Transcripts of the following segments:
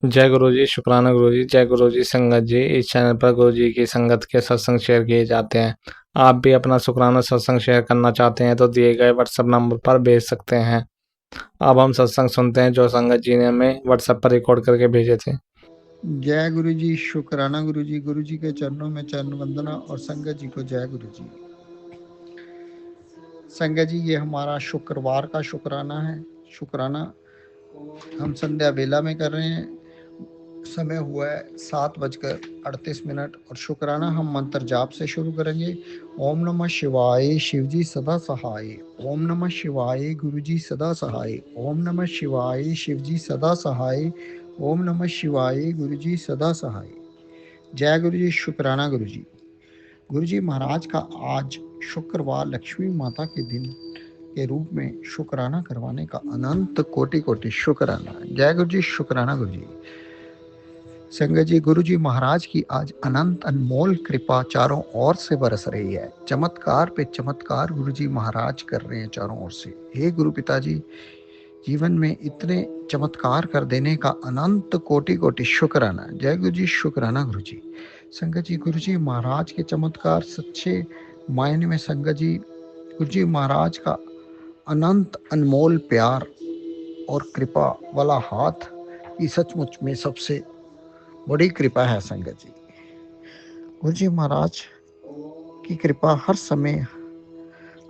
जय गुरु जी, शुक्राना गुरु जी, जय गुरु जी। संगत जी, इस चैनल पर गुरु जी की संगत के सत्संग शेयर किए जाते हैं। आप भी अपना शुक्राना सत्संग शेयर करना चाहते हैं तो दिए गए व्हाट्सएप नंबर पर भेज सकते हैं। अब हम सत्संग सुनते हैं जो संगत जी ने हमें व्हाट्सएप पर रिकॉर्ड करके भेजे थे। जय गुरु जी, शुक्राना गुरु जी के चरणों में चरण वंदना और संगत जी को जय गुरु जी। संगत जी, ये हमारा शुक्रवार का शुक्राना है। शुक्राना हम संध्या वेला में कर रहे हैं। समय हुआ है 7:38 और शुक्राना हम मंत्र जाप से शुरू करेंगे। ओम नमः शिवाय, शिवजी सदा सहाय। ओम नमः शिवाय, गुरुजी सदा सहाय। ओम नमः शिवाय, शिवजी सदा सहाय। ओम नमः शिवाय, गुरुजी सदा सहाय। जय गुरु जी, शुक्राना गुरु जी। गुरु जी महाराज का आज शुक्रवार लक्ष्मी माता के दिन के रूप में शुक्राना करवाने का अनंत कोटि कोटि शुक्राना। जय गुरु जी, शुक्राना गुरु जी। संगत जी, गुरु जी महाराज की आज अनंत अनमोल कृपा चारों ओर से बरस रही है। चमत्कार पे चमत्कार गुरु जी महाराज कर रहे हैं चारों ओर से। हे गुरु पिताजी, जीवन में इतने चमत्कार कर देने का अनंत कोटि कोटि शुक्राना। जय गुरु जी, शुक्राना गुरु जी। संगत जी, गुरु जी महाराज के चमत्कार सच्चे मायने में संगत जी, गुरु जी महाराज का अनंत अनमोल प्यार और कृपा वाला हाथ की सचमुच में सबसे बड़ी कृपा है संगत जी। गुरु जी महाराज की कृपा हर समय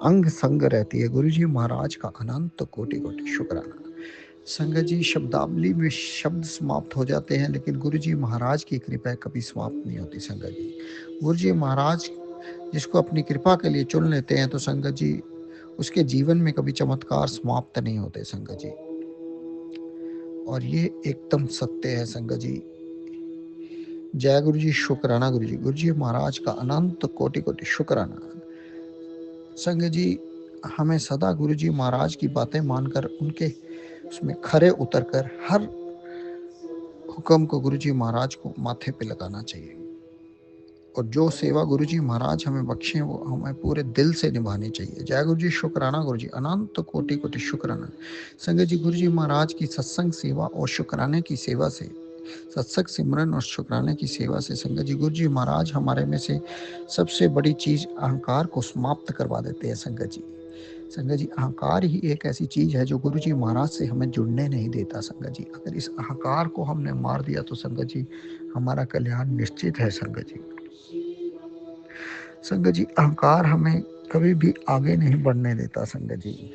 अंग संग रहती है। गुरु जी महाराज का अनंत कोटि कोटि शुक्राना। संगत जी, शब्दावली में शब्द समाप्त हो जाते हैं, लेकिन गुरु जी महाराज की कृपा कभी समाप्त नहीं होती। संगत जी, गुरु जी महाराज जिसको अपनी कृपा के लिए चुन लेते हैं तो संगत जी उसके जीवन में कभी चमत्कार समाप्त नहीं होते संगत जी। और ये एकदम सत्य है संगत जी। जय गुरु जी, शुक्राना गुरु जी। गुरु जी महाराज का अनंत कोटि कोटि शुक्राना। संगत जी, हमें सदा गुरु जी महाराज की बातें मानकर उनके उसमें खरे उतरकर हर हुक्म को गुरु जी महाराज को माथे पे लगाना चाहिए। और जो सेवा गुरु जी महाराज हमें बख्शे वो हमें पूरे दिल से निभानी चाहिए। जय गुरु जी, शुक्राना गुरु जी। अनंत कोटि कोटि शुक्राना। संगत जी, गुरु जी महाराज की सत्संग सेवा और शुक्राने की सेवा से, सत्संग सिमरन और शुक्राने की सेवा से संगत जी, गुरु जी महाराज हमारे में से सबसे बड़ी चीज अहंकार को समाप्त करवा देते हैं संगत जी। संगत जी, अहंकार ही एक ऐसी चीज है जो गुरु जी महाराज से हमें जुड़ने नहीं देता संगत जी। अगर इस अहंकार को हमने मार दिया तो संगत जी हमारा कल्याण निश्चित है संगत जी। संगत जी, अहंकार हमें कभी भी आगे नहीं बढ़ने देता संगत जी।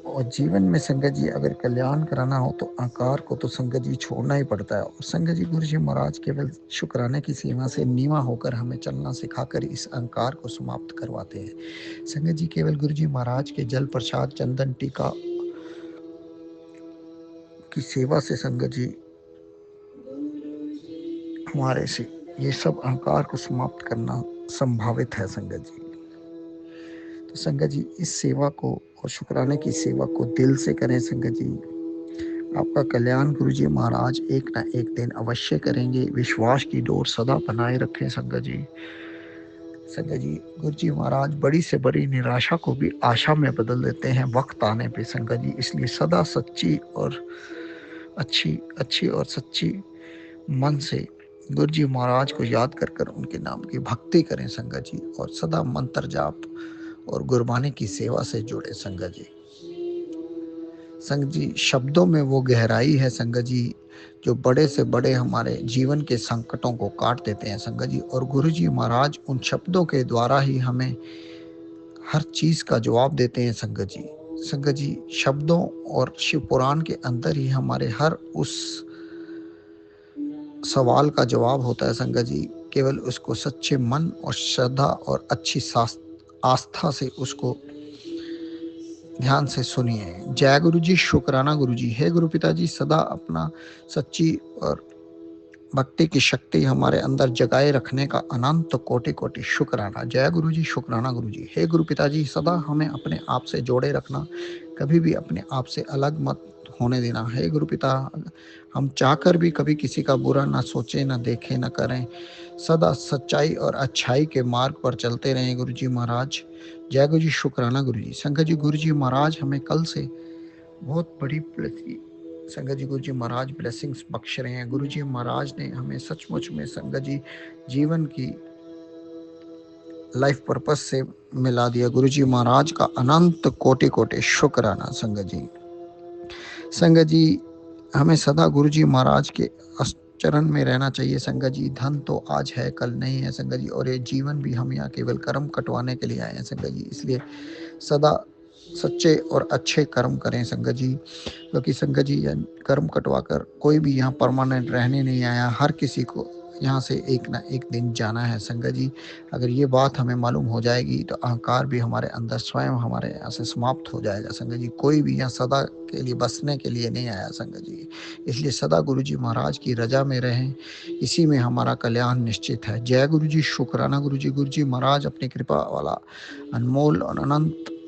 और जीवन में संगत जी अगर कल्याण कराना हो तो अहंकार को तो संगत जी छोड़ना ही पड़ता है। और संगत जी, गुरु जी महाराज केवल शुक्राने की सेवा से नीवा होकर हमें चलना सिखाकर इस अहंकार को समाप्त करवाते हैं। संगत जी, केवल गुरु जी महाराज के जल प्रसाद चंदन टीका की सेवा से संगत जी हमारे से ये सब अहंकार को समाप्त करना संभावित है संगत जी। तो संगत जी, इस सेवा को और शुक्राने की सेवा को दिल से करें संगत जी। आपका कल्याण गुरु जी महाराज एक ना एक दिन अवश्य करेंगे। विश्वास की डोर सदा बनाए रखें संगत जी। संगत जी, गुरु जी महाराज बड़ी से बड़ी निराशा को भी आशा में बदल देते हैं वक्त आने पे संगत जी। इसलिए सदा सच्ची और अच्छी और सच्ची मन से गुरु जी महाराज को याद कर कर उनके नाम की भक्ति करें संगत जी। और सदा मंत्र जाप और गुरबानी की सेवा से जुड़े संगत जी। संगत जी, शब्दों में वो गहराई है संगत जी जो बड़े से बड़े हमारे जीवन के संकटों को काट देते हैं संगत जी। और गुरु जी महाराज उन शब्दों के द्वारा ही हमें हर चीज का जवाब देते हैं संगत जी। संगत जी, शब्दों और शिव पुराण के अंदर ही हमारे हर उस सवाल का जवाब होता है संगत जी। केवल उसको सच्चे मन और श्रद्धा और अच्छी आस्था से उसको ध्यान से सुनिए। जय गुरु जी, शुक्राना गुरु जी। हे गुरु पिताजी, सदा अपना सच्ची और भक्ति की शक्ति हमारे अंदर जगाए रखने का अनंत कोटि कोटि शुक्राना। जय गुरु जी, शुक्राना गुरु जी। हे गुरु पिताजी, सदा हमें अपने आप से जोड़े रखना, कभी भी अपने आप से अलग मत होने देना। हे गुरु पिता, हम चाहकर भी कभी किसी का बुरा ना सोचें, ना देखें, ना करें। सदा सच्चाई और अच्छाई के मार्ग पर चलते रहें गुरु जी महाराज। जय गुरु जी, शुक्राना गुरु जी। संगत जी, गुरु जी महाराज हमें कल से बहुत बड़ी संगत जी गुरु जी महाराज ब्लेसिंग्स बख्श रहे हैं। गुरु जी महाराज ने हमें सचमुच में संगत जी जीवन की लाइफ पर्पस से मिला दिया। गुरु जी महाराज का अनंत कोटि कोटि शुक्राना। संगत जी, संगत जी हमें सदा गुरु जी महाराज के चरण में रहना चाहिए। संगत जी धन तो आज है कल नहीं है संगत जी, और ये जीवन भी हम यहाँ केवल कर्म कटवाने के लिए आए हैं संगत जी। इसलिए सदा सच्चे और अच्छे कर्म करें संगत जी, क्योंकि संगत जी कर्म कटवा कर कोई भी यहाँ परमानेंट रहने नहीं आया। हर किसी को यहाँ से एक ना एक दिन जाना है संगत जी। अगर ये बात हमें मालूम हो जाएगी तो अहंकार भी हमारे अंदर स्वयं हमारे यहाँ से समाप्त हो जाएगा संगत जी। कोई भी यहाँ सदा के लिए बसने के लिए नहीं आया संगत जी। इसलिए सदा गुरु जी महाराज की रजा में रहें, इसी में हमारा कल्याण निश्चित है। जय गुरु जी, शुक्राना गुरु जी। गुरु जी महाराज अपनी कृपा वाला अनमोल और अनंत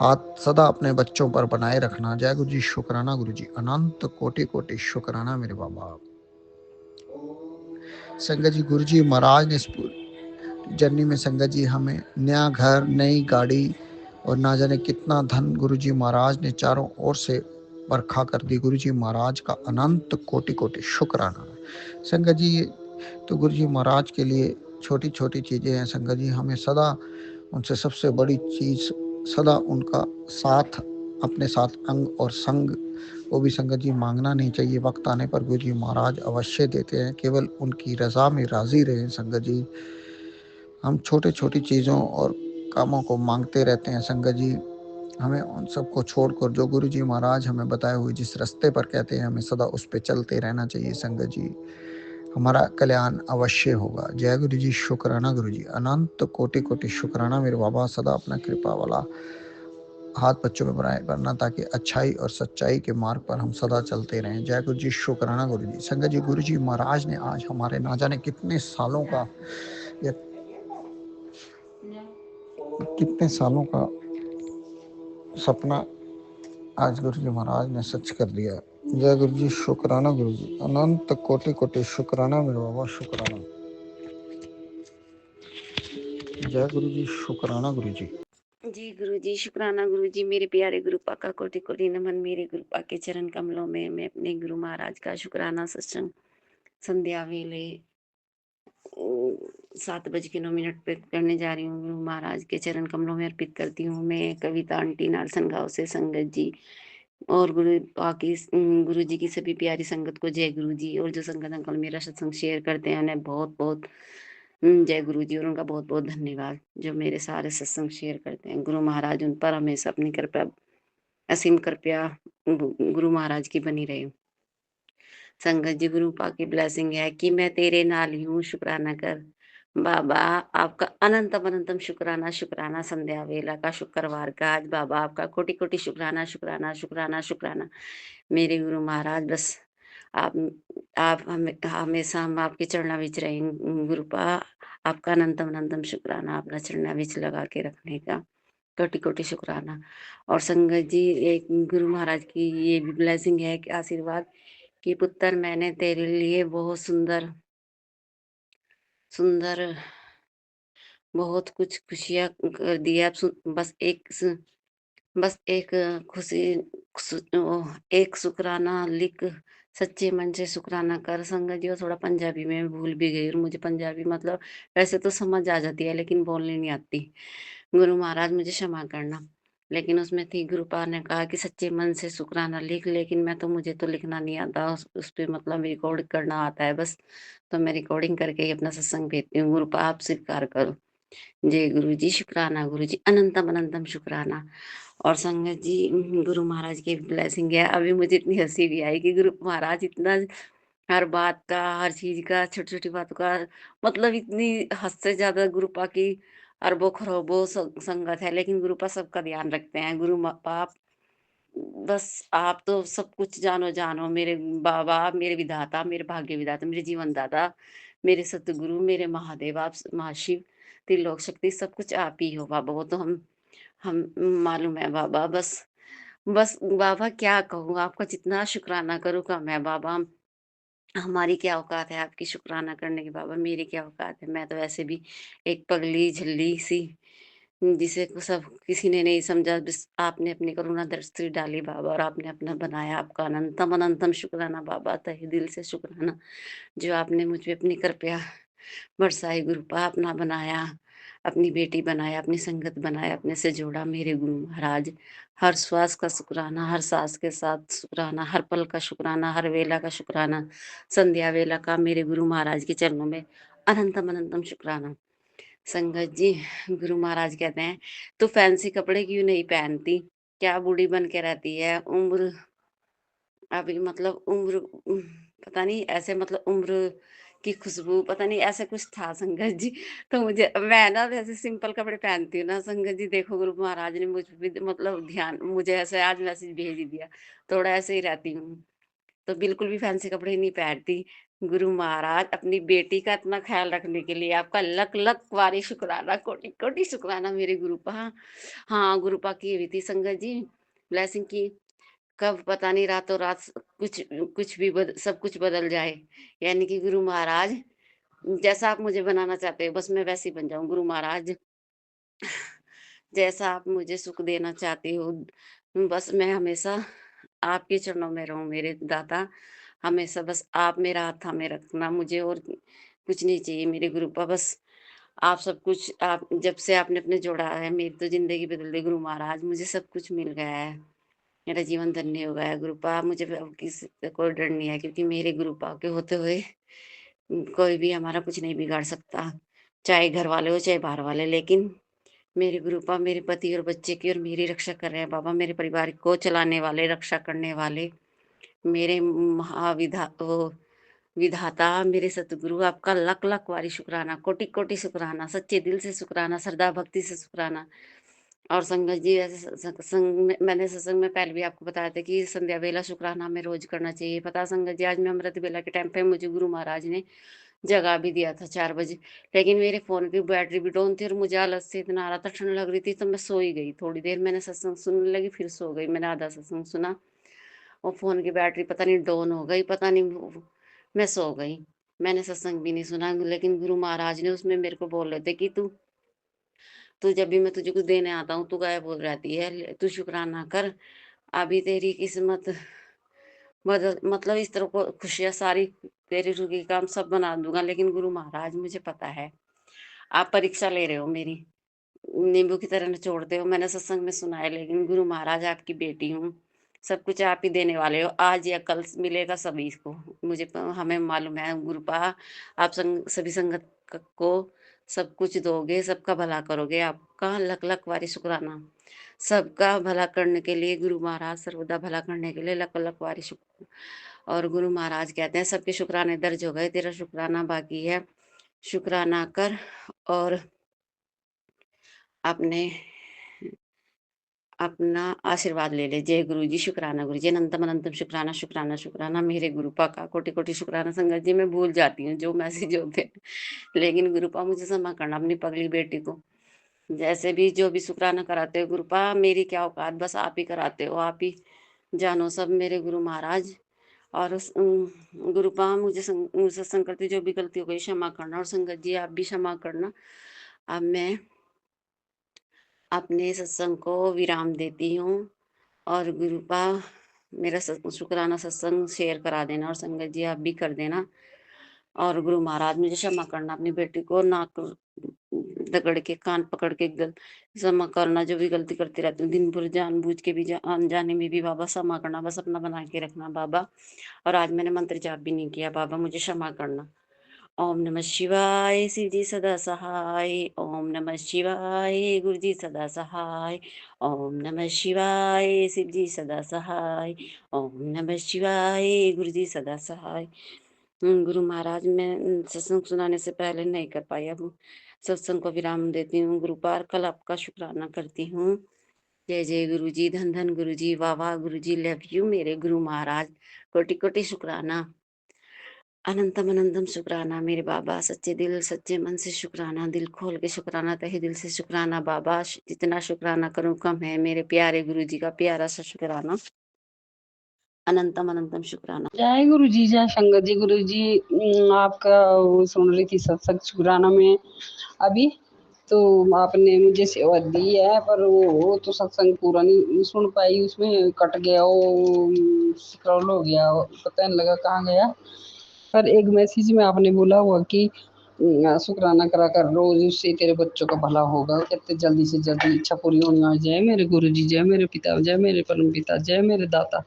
हाथ सदा अपने बच्चों पर बनाए रखना। जय गुरु जी, शुक्राना गुरु जी, अनंत कोटि कोटि शुक्राना मेरे बाबा। संगत जी गुरु जी महाराज ने इस जर्नी में संगत जी हमें नया घर, नई गाड़ी और ना जाने कितना धन गुरु जी महाराज ने चारों ओर से बरखा कर दी। गुरु जी महाराज का अनंत कोटि कोटि शुक्राना। संगत जी तो गुरु जी महाराज के लिए छोटी छोटी चीजें हैं संगत जी। हमें सदा उनसे सबसे बड़ी चीज सदा उनका साथ, अपने साथ अंग और संग वो भी संगत जी मांगना नहीं चाहिए। वक्त आने पर गुरु जी महाराज अवश्य देते हैं, केवल उनकी रजा में राजी रहें संगत जी। हम छोटे छोटी चीज़ों और कामों को मांगते रहते हैं संगत जी। हमें उन सबको छोड़कर जो गुरु जी महाराज हमें बताए हुए जिस रास्ते पर कहते हैं हमें सदा उस पर चलते रहना चाहिए संगत जी। हमारा कल्याण अवश्य होगा। जय गुरु जी, शुक्राना गुरु जी, अनंत कोटि कोटि शुक्राना मेरे बाबा। सदा अपना कृपा वाला हाथ बच्चों में बनाए करना ताकि अच्छाई और सच्चाई के मार्ग पर हम सदा चलते रहें। जय गुरु जी, शुक्राना गुरु जी। संगत जी गुरु जी महाराज ने आज हमारे ना जाने कितने सालों का या कितने सालों का सपना आज गुरु जी महाराज ने सच कर दिया। जय गुरु जी, शुक्राना गुरु जी, अनंत कोटि कोटि शुक्राना मेरे बाबा, शुक्राना। जय गुरु जी, शुक्राना गुरु जी। जी गुरु जी, शुक्राना गुरु जी। मेरे प्यारे गुरुपा का कोटि कोटि नमन। मेरे गुरुपा के चरण कमलों में मैं अपने गुरु महाराज का शुक्राना सत्संग संध्या वेले 7:09 पे करने जा रही हूँ। गुरु महाराज के चरण कमलों में अर्पित करती हूँ। मैं कविता आंटी नारसन गांव से संगत जी और गुरु जी की सभी प्यारी संगत को जय गुरु जी। और जो संगत अंकल मेरा सत्संग शेयर करते हैं उन्हें बहुत बहुत जय गुरु जी, और उनका बहुत बहुत धन्यवाद जो मेरे सारे सत्संग शेयर करते हैं। गुरु महाराज उन पर हमेशा अपनी कृपा, असीम कृपया गुरु महाराज की बनी रहे। संगत जी गुरु पा की ब्लेसिंग है कि मैं तेरे नाल ही हूँ, शुक्राना कर बाबा। आपका अनंतम अनंतम शुक्राना, शुक्राना संध्या वेला का शुक्रवार का आज बाबा आपका कोटि कोटि शुक्राना, शुक्राना शुक्राना शुक्राना मेरे गुरु महाराज। बस आप हमेशा हम आपके चरणा विच रहें गुरुपा। आपका अनंतम अनंतम शुक्राना, अपना चरणा विच लगा के रखने का कोटि कोटि शुक्राना। और संगत जी एक गुरु महाराज की ये भी ब्लेसिंग है कि आशीर्वाद कि पुत्र मैंने तेरे लिए बहुत सुंदर सुंदर बहुत कुछ खुशियाँ कर दिया। बस एक खुशी एक शुक्राना लिख, सच्चे मन से शुक्राना कर। संगत जी वो थोड़ा पंजाबी में भूल भी गई, और मुझे पंजाबी मतलब वैसे तो समझ आ जाती है लेकिन बोलने नहीं आती। गुरु महाराज मुझे क्षमा करना। लेकिन उसमें थी गुरुपा ने कहा कि सच्चे मन से शुक्राना लिख, लेकिन मुझे तो लिखना नहीं आता, उस पे मतलब रिकॉर्ड करना आता है बस। तो मैं रिकॉर्डिंग करके ही अपना सत्संग भेजती हूँ। गुरुपा आप स्वीकार करो। जय गुरु जी, शुक्राना गुरु जी, अनंतम अनंतम शुक्राना। और संगत जी गुरु महाराज की ब्लेसिंग है। अभी मुझे इतनी हंसी भी आई कि गुरु महाराज इतना हर बात का, हर चीज का, छोटी छोटी बातों का मतलब इतनी हद से ज्यादा गुरुपा की अरबों खरबों संगत है, लेकिन गुरुपा सबका ध्यान रखते हैं। पाप बस आप तो सब कुछ जानो जानो मेरे बाबा, मेरे विधाता, मेरे भाग्य विधाता, मेरे जीवन दाता, मेरे सतगुरु, मेरे महादेव, आप महाशिव, त्रिलोक शक्ति, सब कुछ आप ही हो बाबा। वो तो हम मालूम है बाबा। बस बस बाबा क्या कहूँ, आपका जितना शुक्राना करूँ कम है बाबा। हमारी क्या औकात है आपकी शुक्राना करने की बाबा, मेरी क्या औकात है। मैं तो वैसे भी एक पगली झल्ली सी जिसे को सब किसी ने नहीं समझा, बस आपने अपनी करुणा दृष्टि डाली बाबा और आपने अपना बनाया। आपका अनंतम अनंतम शुक्राना बाबा, तहे दिल से शुक्राना, जो आपने मुझ पे अपनी कृपया बरसाई। गुरुपा अपना बनाया, अपनी बेटी बनाया, अपनी संगत बनाया, अपने से जोड़ा। मेरे गुरु महाराज, हर श्वास का शुक्राना, हर सांस के साथ शुक्राना, हर पल का शुक्राना, हर वेला का शुक्राना, संध्या वेला का मेरे गुरु महाराज के चरणों में अनंतम अनंतम शुक्राना। संगत जी, गुरु महाराज कहते हैं, तू फैंसी कपड़े क्यों नहीं पहनती, क्या बूढ़ी बन के रहती है, उम्र अभी मतलब उम्र पता नहीं ऐसे, मतलब उम्र की खुशबू पता नहीं ऐसे कुछ था संगत जी। तो मुझे, मैं ना वैसे सिंपल कपड़े पहनती हूँ ना संगत जी, देखो गुरु महाराज ने मुझ पे भी मतलब ध्यान, मुझे ऐसे आज मैसेज भेज ही दिया, थोड़ा ऐसे ही रहती हूँ, तो बिल्कुल भी फैंसी कपड़े नहीं पहनती। गुरु महाराज, अपनी बेटी का इतना ख्याल रखने के लिए आपका लख लख वारी शुक्राना, कोटि कोटि शुक्राना मेरे गुरुपा। हाँ, गुरुपा की हुई थी संगत जी ब्लेसिंग की, कब पता नहीं रातों रात कुछ कुछ भी सब कुछ बदल जाए। यानी कि गुरु महाराज, जैसा आप मुझे बनाना चाहते हो बस मैं वैसी बन जाऊं गुरु महाराज। जैसा आप मुझे सुख देना चाहते हो, बस मैं हमेशा आपके चरणों में रहूं मेरे दाता। हमेशा बस आप मेरा हाथ थामे रखना, मुझे और कुछ नहीं चाहिए मेरे गुरु पा। बस आप सब कुछ, आप जब से आपने अपने जोड़ा है मेरी तो जिंदगी बदल दी गुरु महाराज, मुझे सब कुछ मिल गया है, मेरा जीवन धन्य हो गया है गुरुपा। मुझे अब किसी से कोई डर नहीं है, क्योंकि मेरे गुरुपा के होते हुए कोई भी हमारा कुछ नहीं बिगाड़ सकता, चाहे घर वाले हो चाहे बाहर वाले। लेकिन मेरे गुरुपा मेरे पति और बच्चे की और मेरी रक्षा कर रहे हैं बाबा, मेरे परिवार को चलाने वाले, रक्षा करने वाले, मेरे विधाता, मेरे सतगुरु, आपका लख लख वारी शुक्राना, कोटि कोटि शुक्राना, सच्चे दिल से शुक्राना, श्रद्धा भक्ति से शुक्राना। और संगत जी, ऐसे सत्संग में, मैंने सत्संग में पहले भी आपको बताया था कि संध्या बेला शुक्राना हमें रोज करना चाहिए। पता संगत जी, आज मैं अमृत बेला के टाइम पे मुझे गुरु महाराज ने जगा भी दिया था 4 बजे, लेकिन मेरे फोन की बैटरी भी डाउन थी और मुझे आलस से इतना आ रहा था, ठंड लग रही थी, तो मैं सो ही गई। थोड़ी देर मैंने सत्संग सुनने लगी, फिर सो गई। मैंने आधा सत्संग सुना और फोन की बैटरी पता नहीं डाउन हो गई, पता नहीं मैं सो गई। मैंने सत्संग भी नहीं सुना, लेकिन गुरु महाराज ने उसमें मेरे को बोल रहे थे कि तू तू जब भी मैं तुझे कुछ देने आता हूँ तू गायब हो रहती है, तू शुक्राना कर, अभी तेरी किस्मत बदल, मतलब इस तरह को खुशियाँ सारी तेरी रुकी काम सब बना दूंगा। लेकिन गुरु महाराज, मुझे पता है आप परीक्षा ले रहे हो मेरी, नींबू की तरह निचोड़ते हो। मैंने सत्संग में सुना है, लेकिन गुरु महाराज आपकी बेटी हूँ, सब कुछ आप ही देने वाले हो, आज या कल मिलेगा सभी को। मुझे हमें मालूम है गुरुपा, आप सभी संगत को सब कुछ दोगे, सबका भला करोगे। आपका लख लख वारी शुक्राना, सबका भला करने के लिए गुरु महाराज, सर्वदा भला करने के लिए लख लख वारी शुक्र। और गुरु महाराज कहते हैं, सबके शुक्राने दर्ज हो गए, तेरा शुक्राना बाकी है, शुक्राना कर और अपने अपना आशीर्वाद ले ले। जय गुरु जी, शुक्राना गुरु जी, अनंतम अनंतम शुक्राना शुक्राना शुक्राना मेरे गुरुपा का कोटि कोटि शुक्राना। संगत जी, मैं भूल जाती हूँ जो मैसेज होते हैं, लेकिन गुरुपा मुझे क्षमा करना, अपनी पगली बेटी को जैसे भी जो भी शुक्राना कराते हो गुरुपा, मेरी क्या औकात, बस आप ही कराते हो, आप ही जानो सब मेरे गुरु महाराज। और गुरुपा, मुझे सत्संग करते जो भी गलती हो गई क्षमा करना, और संगत जी आप भी क्षमा करना। अब मैं अपने सत्संग को विराम देती हूँ, और गुरुपा मेरा शुक्राना सत्संग शेयर करा देना, और संगत जी आप भी कर देना। और गुरु महाराज, मुझे क्षमा करना, अपनी बेटी को नाक दगड़ के, कान पकड़ के क्षमा करना, जो भी गलती करती रहती हूँ दिन भर, जानबूझ के भी अनजाने में भी बाबा क्षमा करना, बस अपना बना के रखना बाबा। और आज मैंने मंत्र जाप भी नहीं किया बाबा, मुझे क्षमा करना। ओम नमः शिवाय, शिव जी सदा सहाय। ओम नमः शिवाय, गुरु जी सदा सहाय। ओम नमः शिवाय, शिव जी सदा सहाय। ओम नमः शिवाय, गुरु जी सदा सहाय। गुरु महाराज, मैं सत्संग सुनाने से पहले नहीं कर पाई, अब सत्संग को विराम देती हूँ। गुरु पार कल आपका शुक्राना करती हूँ। जय जय गुरु जी, धन धन गुरु जी, वाह वाह गुरु जी, लव यू मेरे गुरु महाराज, कोटि कोटि शुक्राना, अनंतम अनंतम शुक्राना मेरे बाबा, सच्चे दिल सच्चे मन से शुक्राना, दिल खोल के शुक्राना, तहे दिल से शुक्राना बाबा, जितना शुक्राना करूं कम है, मेरे प्यारे गुरु जी का प्यारा सा शुक्राना, अनंतम अनंतम शुक्राना। जय गुरु जी, जय शंकर जी। गुरु जी आपका वो सुन रही थी सत्संग शुक्राना में अभी, तो आपने मुझे सेवा दी है, पर वो तो सत्संग पूरा नहीं सुन पाई, उसमें कट गया, वो स्क्रॉल हो गया, पता नहीं लगा कहाँ गया। पर एक मैसेज में आपने बोला हुआ कि शुक्राना करा कर रोज, उससे तेरे बच्चों का भला होगा, कितने जल्दी से जल्दी इच्छा पूरी होनी आ जाए। मेरे गुरु जी जय, मेरे पिता जय, मेरे परम पिता जय, मेरे दाता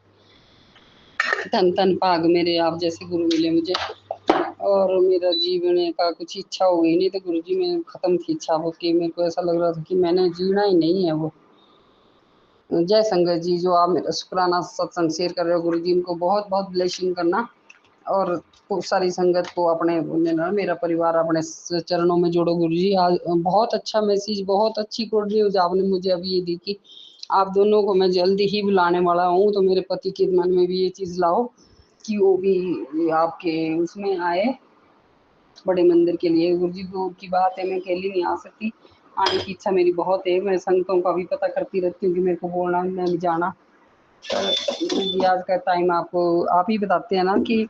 धन धन भाग मेरे, आप जैसे गुरु मिले मुझे। और मेरा जीवन का कुछ इच्छा हो गई नहीं, तो गुरु जी में खत्म थी इच्छा वो, कि मेरे को ऐसा लग रहा था कि मैंने जीना ही नहीं है वो। जय संगत जी, जो आप मेरा शुक्राना सत्संग शेयर कर रहे हो, गुरु जी इनको बहुत बहुत ब्लेसिंग करना, और खूब सारी संगत को अपने मेरा परिवार अपने चरणों में जोड़ो। गुरु जी आज बहुत अच्छा मैसेज, बहुत अच्छी गुड न्यूज आपने मुझे अभी ये दी कि आप दोनों को मैं जल्दी ही बुलाने वाला हूँ, तो मेरे पति के मन में भी ये चीज़ लाओ कि वो भी आपके उसमें आए, बड़े मंदिर के लिए। गुरु जी दूर की बात है, मैं अकेली नहीं आ सकती, आने की इच्छा मेरी बहुत है। मैं संगतों का भी पता करती रहती हूँ कि मेरे को बोलना, मैं भी जाना। गुरु जी आज का टाइम आपको आप ही बताते हैं ना कि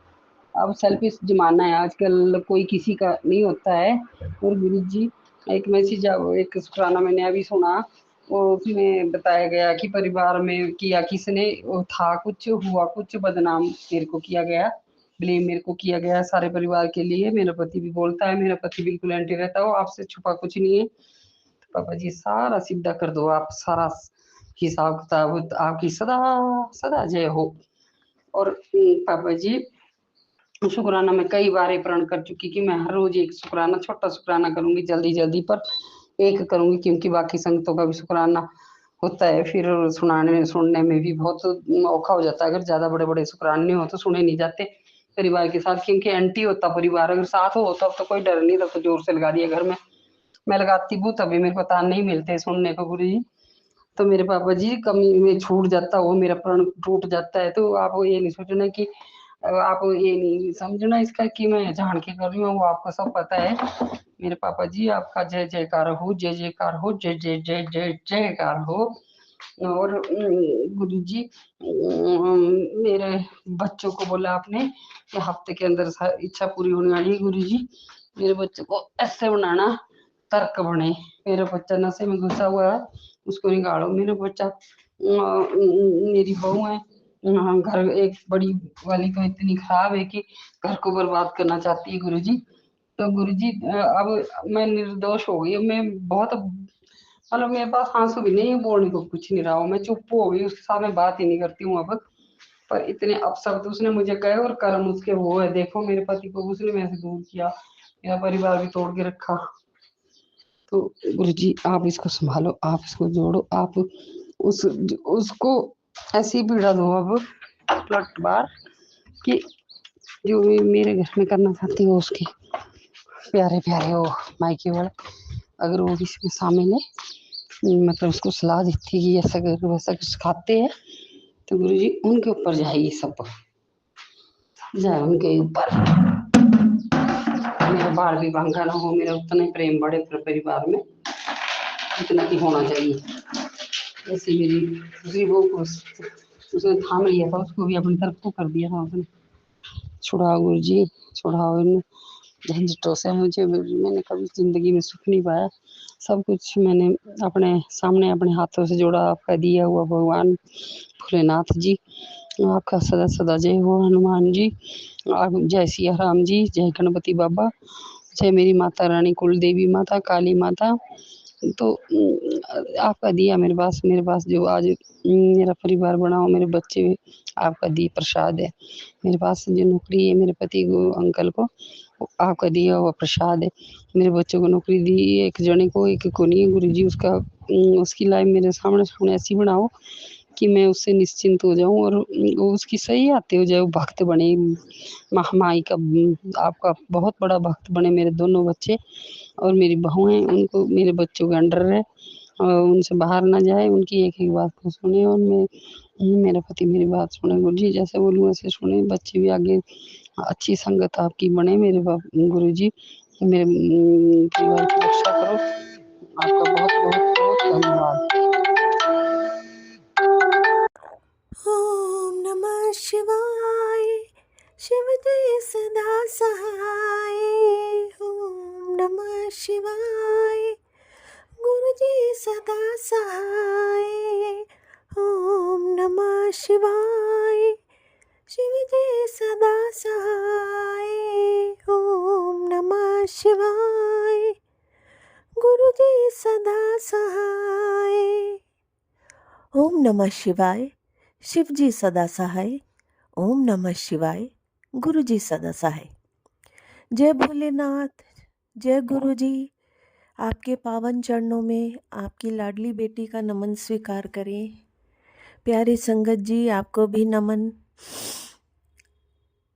अब सेल्फिश जमाना है आजकल, कोई किसी का नहीं होता है। और गुरु जी एक मैसेज, एक शुक्राना मैंने अभी सुना, वो उसमें बताया गया कि परिवार में किया किसने, वो था कुछ, हुआ कुछ, बदनाम मेरे को किया गया, ब्लेम मेरे को किया गया सारे परिवार के लिए। मेरा पति भी बोलता है, मेरा पति बिल्कुल एंटी रहता हो, आपसे छुपा कुछ नहीं है। तो पापा जी सारा सीधा कर दो, आप सारा हिसाब किताब, आपकी सदा सदा जय हो। और पापा जी शुक्राना मैं कई बार प्रण कर चुकी कि मैं हर रोज एक शुक्राना, छोटा शुक्राना करूंगी, जल्दी जल्दी पर एक करूंगी, क्योंकि बाकी संगतों का भी शुक्राना होता है, फिर सुनाने सुनने में भी बहुत औखा हो जाता है। अगर ज्यादा बड़े बड़े शुक्राने हो तो सुने नहीं जाते परिवार के साथ, क्योंकि एंटी होता परिवार। अगर साथ हो तब तो कोई डर नहीं, तब तो जोर से लगा दिया घर में। मैं लगाती हूँ तभी मेरे को तान नहीं मिलते सुनने को गुरु जी। तो मेरे पापा जी कमी में छूट जाता हो, मेरा प्रण टूट जाता है, तो आप ये नहीं सोचना कि आप ये नहीं समझना इसका कि मैं जान के कर रही हूँ, वो आपको सब पता है। मेरे पापा जी आपका जय जयकार हो, जय जयकार हो, जय जय जय जय जयकार हो। और गुरु जी मेरे बच्चों को बोला आपने कि हफ्ते के अंदर इच्छा पूरी होने वाली है। गुरु जी मेरे बच्चे को ऐसे बनाना तर्क बने, मेरा बच्चा नशे में घुसा हुआ है, उसको निकालो। मेरा बच्चा मेरी बहू है, घर एक बड़ी वाली तो इतनी खराब है कि घर को बर्बाद करना चाहती है गुरु जी। तो गुरु जी अब मैं निर्दोष हो गई, मैं बहुत मतलब मेरे पास आंसू भी नहीं है, बोलने को कुछ नहीं रहा हूँ, मैं चुप हो गई, उसके सामने बात ही नहीं करती हूँ अब। पर इतने अपशब्द उसने मुझे कहे और कर्म उसके वो है, देखो मेरे पति को उसने मेरे से दूर किया, मेरा परिवार भी तोड़ के रखा। तो गुरु जी आप इसको संभालो, आप इसको जोड़ो, आप उसको ऐसी पीड़ा दो अब पलट बार कि जो भी मेरे घर में करना चाहती हो उसके प्यारे प्यारे हो मायके वाले, अगर वो भी इसमें शामिल है, मतलब उसको सलाह देती है कि ऐसा कर वैसा कुछ खाते हैं, तो गुरु जी उनके ऊपर जाएगी, सब जाए उनके ऊपर। मेरा बाल भी भांगा ना हो, मेरा उतना ही प्रेम बढ़े परिवार में, इतना ही होना चाहिए। ऐसे मेरी दूसरी बहू को उसने थाम लिया था, उसको भी अपनी तरफ को कर दिया था उसने। छुड़ाओ गुरु जी, छुड़ाओ इन झंझटों से मुझे, मैंने कभी जिंदगी में सुख नहीं पाया। सब कुछ मैंने अपने सामने अपने हाथों से जोड़ा, आपका दिया हुआ भगवान भोलेनाथ जी, आपका सदा सदा जय हो। हनुमान जी, आप जय सिया राम जी, जय गणपति बाबा, जय मेरी माता रानी कुल देवी माता काली माता। तो आपका दिया मेरे पास जो आज मेरा परिवार बना हो, मेरे बच्चे भी आपका दी प्रसाद है। मेरे पास जो नौकरी है मेरे पति को, अंकल को, वो आपका दिया हुआ प्रसाद है। मेरे बच्चों को नौकरी दी, एक जने को, एक को नहीं है। गुरु जी उसका उसकी लाइफ मेरे सामने सामने ऐसी बनाओ कि मैं उससे निश्चिंत हो जाऊं, और वो उसकी सही आते हो जाए, वो भक्त बने, महामाई का आपका बहुत बड़ा भक्त बने मेरे दोनों बच्चे। और मेरी बहू हैं, उनको मेरे बच्चों के अंडर रहे और उनसे बाहर ना जाए, उनकी एक एक बात को सुने, और मैं मेरा पति मेरी बात सुने। गुरु जी जैसे बोलूँ वैसे सुने, बच्चे भी आगे अच्छी संगत आपकी बने मेरे गुरु जी, मेरे परिवार की रक्षा करो। आपका बहुत बहुत बहुत धन्यवाद। ओम नमः शिवाय, शिव जय सदा सहाय। ओम नमः शिवाय, गुरुजी सदा सहाय। ओम नमः शिवाय। शिवजी सदा सहाय। ओम नमः शिवाय। गुरुजी सदा सहाय। ओम नमः शिवाय। शिवजी सदा सहाय। ओम नमः शिवाय। गुरुजी सदा सहाय। जय भोलेनाथ। जय गुरुजी। आपके पावन चरणों में आपकी लाडली बेटी का नमन स्वीकार करें। प्यारी संगत जी, आपको भी नमन।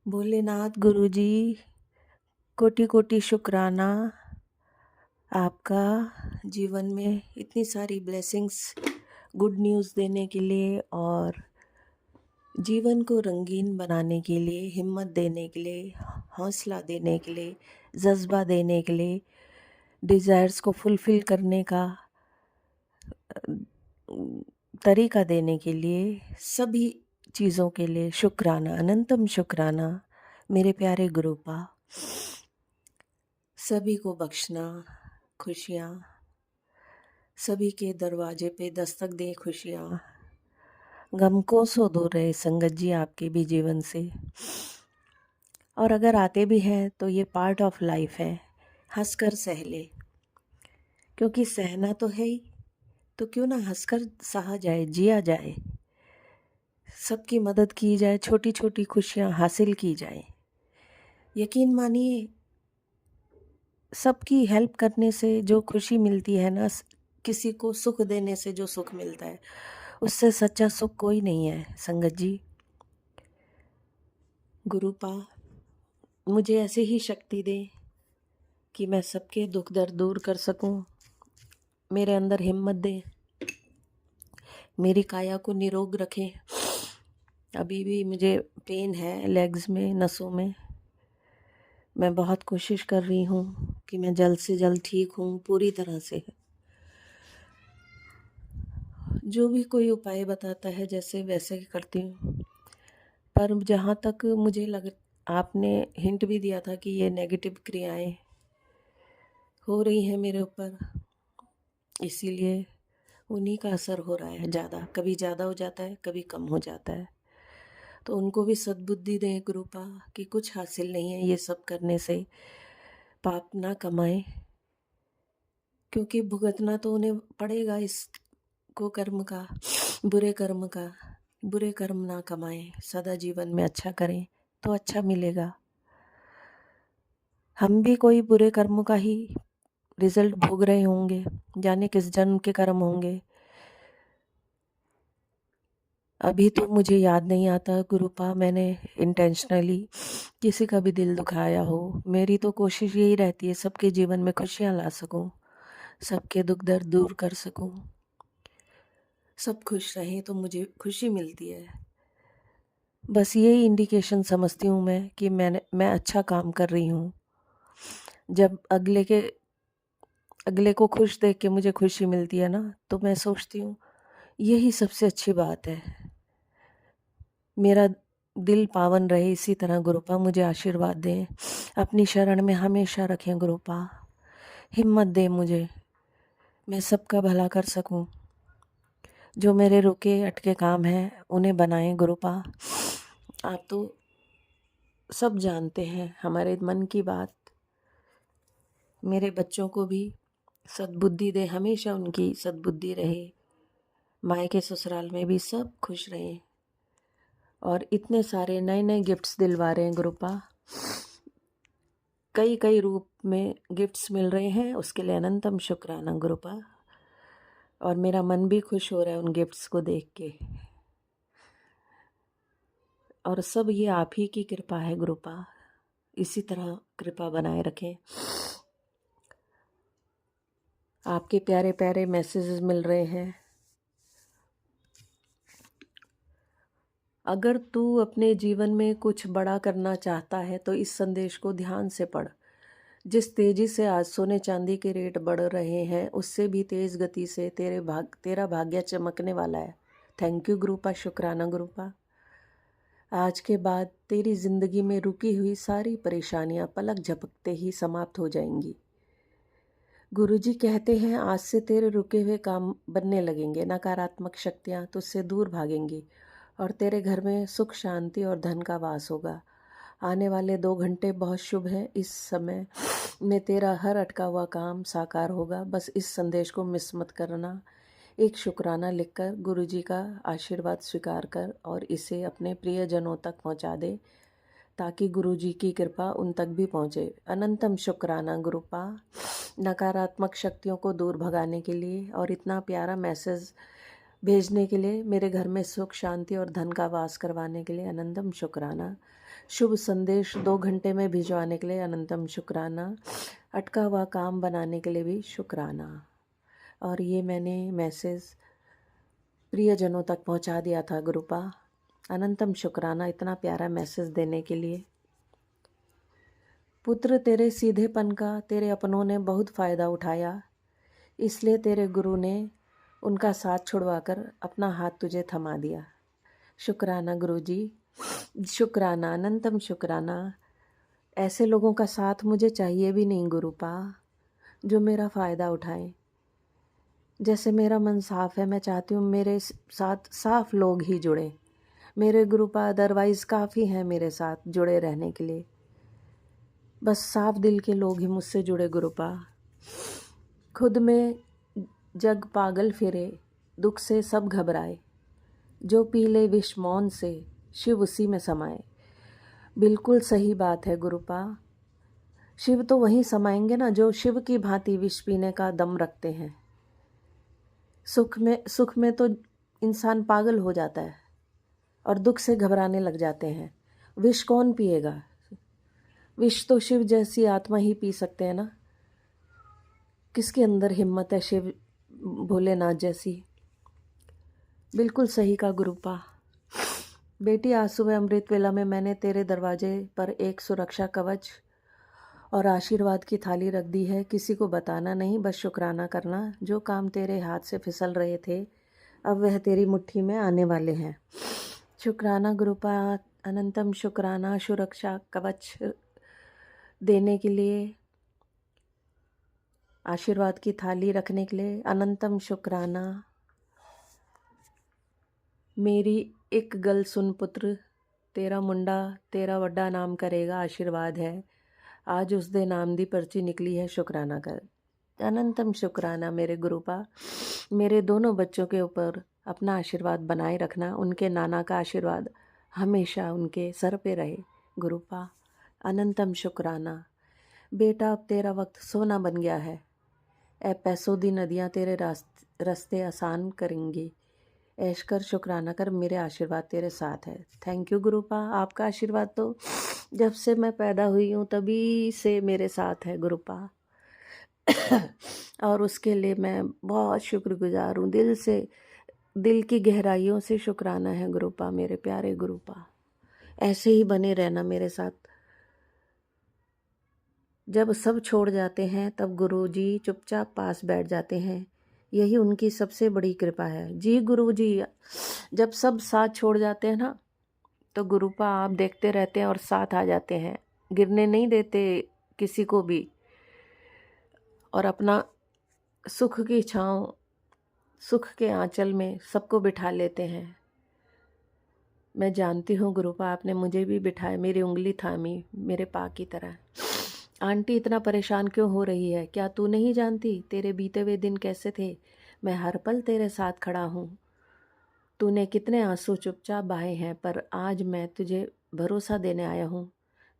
भोलेनाथ गुरुजी, कोटि कोटि शुक्राना आपका जीवन में इतनी सारी ब्लेसिंग्स, गुड न्यूज़ देने के लिए और जीवन को रंगीन बनाने के लिए, हिम्मत देने के लिए, हौसला देने के लिए, जज्बा देने के लिए, डिज़ायर्स को फुलफ़िल करने का तरीका देने के लिए, सभी चीज़ों के लिए शुक्राना, अनंतम शुक्राना मेरे प्यारे गुरुपा। सभी को बख्शना, खुशियाँ, सभी के दरवाजे पे दस्तक दे खुशियाँ, गम को सो दूर रहे संगत जी आपके भी जीवन से। और अगर आते भी हैं तो ये पार्ट ऑफ लाइफ है, हंसकर सह ले, क्योंकि सहना तो है ही, तो क्यों ना हंसकर सहा जाए, जिया जाए, सबकी मदद की जाए, छोटी छोटी खुशियाँ हासिल की जाए। यकीन मानिए, सबकी हेल्प करने से जो खुशी मिलती है ना, किसी को सुख देने से जो सुख मिलता है, उससे सच्चा सुख कोई नहीं है संगत जी। गुरुपा मुझे ऐसे ही शक्ति दे कि मैं सबके दुख दर्द दूर कर सकूं। मेरे अंदर हिम्मत दे, मेरी काया को निरोग रखे। अभी भी मुझे पेन है लेग्स में, नसों में। मैं बहुत कोशिश कर रही हूँ कि मैं जल्द से जल्द ठीक हूँ पूरी तरह से। जो भी कोई उपाय बताता है जैसे वैसे ही करती हूँ, पर जहाँ तक मुझे आपने हिंट भी दिया था कि ये नेगेटिव क्रियाएं हो रही हैं मेरे ऊपर, इसीलिए उन्हीं का असर हो रहा है ज़्यादा। कभी ज़्यादा हो जाता है, कभी कम हो जाता है। तो उनको भी सद्बुद्धि दें गुरुपा कि कुछ हासिल नहीं है ये सब करने से, पाप ना कमाएं, क्योंकि भुगतना तो उन्हें पड़ेगा इसको, कर्म का, बुरे कर्म का। बुरे कर्म ना कमाएं, सदा जीवन में अच्छा करें तो अच्छा मिलेगा। हम भी कोई बुरे कर्म का ही रिजल्ट भोग रहे होंगे, जाने किस जन्म के कर्म होंगे। अभी तो मुझे याद नहीं आता गुरुपा मैंने इंटेंशनली किसी का भी दिल दुखाया हो। मेरी तो कोशिश यही रहती है सबके जीवन में खुशियाँ ला सकूं, सबके दुख दर्द दूर कर सकूं, सब खुश रहें तो मुझे खुशी मिलती है। बस यही इंडिकेशन समझती हूँ मैं कि मैं अच्छा काम कर रही हूँ। जब अगले को खुश देख के मुझे खुशी मिलती है ना, तो मैं सोचती हूँ यही सबसे अच्छी बात है। मेरा दिल पावन रहे इसी तरह गुरुपा, मुझे आशीर्वाद दें, अपनी शरण में हमेशा रखें गुरुपा, हिम्मत दें मुझे, मैं सबका भला कर सकूं। जो मेरे रुके अटके काम हैं उन्हें बनाएं गुरुपा। आप तो सब जानते हैं हमारे मन की बात। मेरे बच्चों को भी सद्बुद्धि दे, हमेशा उनकी सद्बुद्धि रहे, मायके ससुराल में भी सब खुश रहें। और इतने सारे नए नए गिफ्ट्स दिलवा रहे हैं गुरुपा, कई कई रूप में गिफ्ट्स मिल रहे हैं, उसके लिए अनंतम शुक्राना गुरुपा। और मेरा मन भी खुश हो रहा है उन गिफ्ट्स को देख के। और सब ये आप ही की कृपा है गुरुपा, इसी तरह कृपा बनाए रखें। आपके प्यारे प्यारे मैसेजेस मिल रहे हैं। अगर तू अपने जीवन में कुछ बड़ा करना चाहता है तो इस संदेश को ध्यान से पढ़। जिस तेज़ी से आज सोने चांदी के रेट बढ़ रहे हैं, उससे भी तेज़ गति से तेरा भाग्य चमकने वाला है। थैंक यू गुरुपा, शुक्राना गुरुपा। आज के बाद तेरी ज़िंदगी में रुकी हुई सारी परेशानियां पलक झपकते ही समाप्त हो जाएंगी। गुरुजी कहते हैं आज से तेरे रुके हुए काम बनने लगेंगे, नकारात्मक शक्तियाँ तुझसे दूर भागेंगी और तेरे घर में सुख शांति और धन का वास होगा। आने वाले 2 घंटे बहुत शुभ हैं। इस समय में तेरा हर अटका हुआ काम साकार होगा। बस इस संदेश को मिस मत करना। एक शुक्राना लिखकर गुरुजी का आशीर्वाद स्वीकार कर और इसे अपने प्रियजनों तक पहुंचा दे ताकि गुरुजी की कृपा उन तक भी पहुंचे। अनंतम शुक्राना गुरुपा, नकारात्मक शक्तियों को दूर भगाने के लिए और इतना प्यारा मैसेज भेजने के लिए, मेरे घर में सुख शांति और धन का वास करवाने के लिए अनंतम शुक्राना। शुभ संदेश 2 घंटे में भिजवाने के लिए अनंतम शुक्राना। अटका हुआ काम बनाने के लिए भी शुक्राना। और ये मैंने मैसेज प्रियजनों तक पहुंचा दिया था गुरुपा। अनंतम शुक्राना इतना प्यारा मैसेज देने के लिए। पुत्र, तेरे सीधेपन का तेरे अपनों ने बहुत फ़ायदा उठाया, इसलिए तेरे गुरु ने उनका साथ छुड़वाकर अपना हाथ तुझे थमा दिया। शुक्राना गुरुजी, शुक्राना, अनंतम शुक्राना। ऐसे लोगों का साथ मुझे चाहिए भी नहीं गुरुपा, जो मेरा फ़ायदा उठाएं। जैसे मेरा मन साफ़ है, मैं चाहती हूँ मेरे साथ साफ लोग ही जुड़ें। मेरे गुरुपा अदरवाइज़ काफ़ी हैं मेरे साथ जुड़े रहने के लिए। बस साफ दिल के लोग ही मुझसे जुड़े गुरुपा। खुद में जग पागल फिरे, दुख से सब घबराए, जो पी ले विष मौन से शिव उसी में समाए। बिल्कुल सही बात है गुरुपा। शिव तो वहीं समाएंगे ना जो शिव की भांति विष पीने का दम रखते हैं। सुख में तो इंसान पागल हो जाता है और दुख से घबराने लग जाते हैं। विष कौन पिएगा? विष तो शिव जैसी आत्मा ही पी सकते हैं ना। किसके अंदर हिम्मत है शिव भोलेनाथ जैसी? बिल्कुल सही का गुरुपा। बेटी, आज सुबह अमृत वेला में मैंने तेरे दरवाजे पर एक सुरक्षा कवच और आशीर्वाद की थाली रख दी है। किसी को बताना नहीं, बस शुक्राना करना। जो काम तेरे हाथ से फिसल रहे थे अब वह तेरी मुट्ठी में आने वाले हैं। शुक्राना गुरुपा, अनंतम शुक्राना। सुरक्षा कवच देने के लिए, आशीर्वाद की थाली रखने के लिए अनंतम शुक्राना। मेरी एक गल सुन पुत्र, तेरा मुंडा तेरा वड्डा नाम करेगा, आशीर्वाद है। आज उस दे नाम दी पर्ची निकली है, शुक्राना कर। अनंतम शुक्राना मेरे गुरुपा। मेरे दोनों बच्चों के ऊपर अपना आशीर्वाद बनाए रखना। उनके नाना का आशीर्वाद हमेशा उनके सर पे रहे गुरुपा। अनंतम शुक्राना। बेटा, अब तेरा वक्त सोना बन गया है। ए पैसों दी नदियाँ तेरे रास्ते आसान करेंगी। ऐश कर, शुक्राना कर, मेरे आशीर्वाद तेरे साथ है। Thank you गुरुपा। आपका आशीर्वाद तो जब से मैं पैदा हुई हूँ तभी से मेरे साथ है गुरुपा। और उसके लिए मैं बहुत शुक्रगुजार हूँ। दिल से, दिल की गहराइयों से शुक्राना है गुरुपा, मेरे प्यारे गुरुपा। ऐसे ही बने रहना मेरे साथ। जब सब छोड़ जाते हैं तब गुरुजी चुपचाप पास बैठ जाते हैं। यही उनकी सबसे बड़ी कृपा है। जी गुरुजी, जब सब साथ छोड़ जाते हैं ना तो गुरुपा आप देखते रहते हैं और साथ आ जाते हैं। गिरने नहीं देते किसी को भी और अपना सुख की छाँव, सुख के आंचल में सबको बिठा लेते हैं। मैं जानती हूँ गुरुपा, आपने मुझे भी बिठाया, मेरी उंगली थामी मेरे पा की तरह। आंटी इतना परेशान क्यों हो रही है? क्या तू नहीं जानती तेरे बीते हुए दिन कैसे थे? मैं हर पल तेरे साथ खड़ा हूँ। तूने कितने आंसू चुपचाप बहाए हैं, पर आज मैं तुझे भरोसा देने आया हूँ।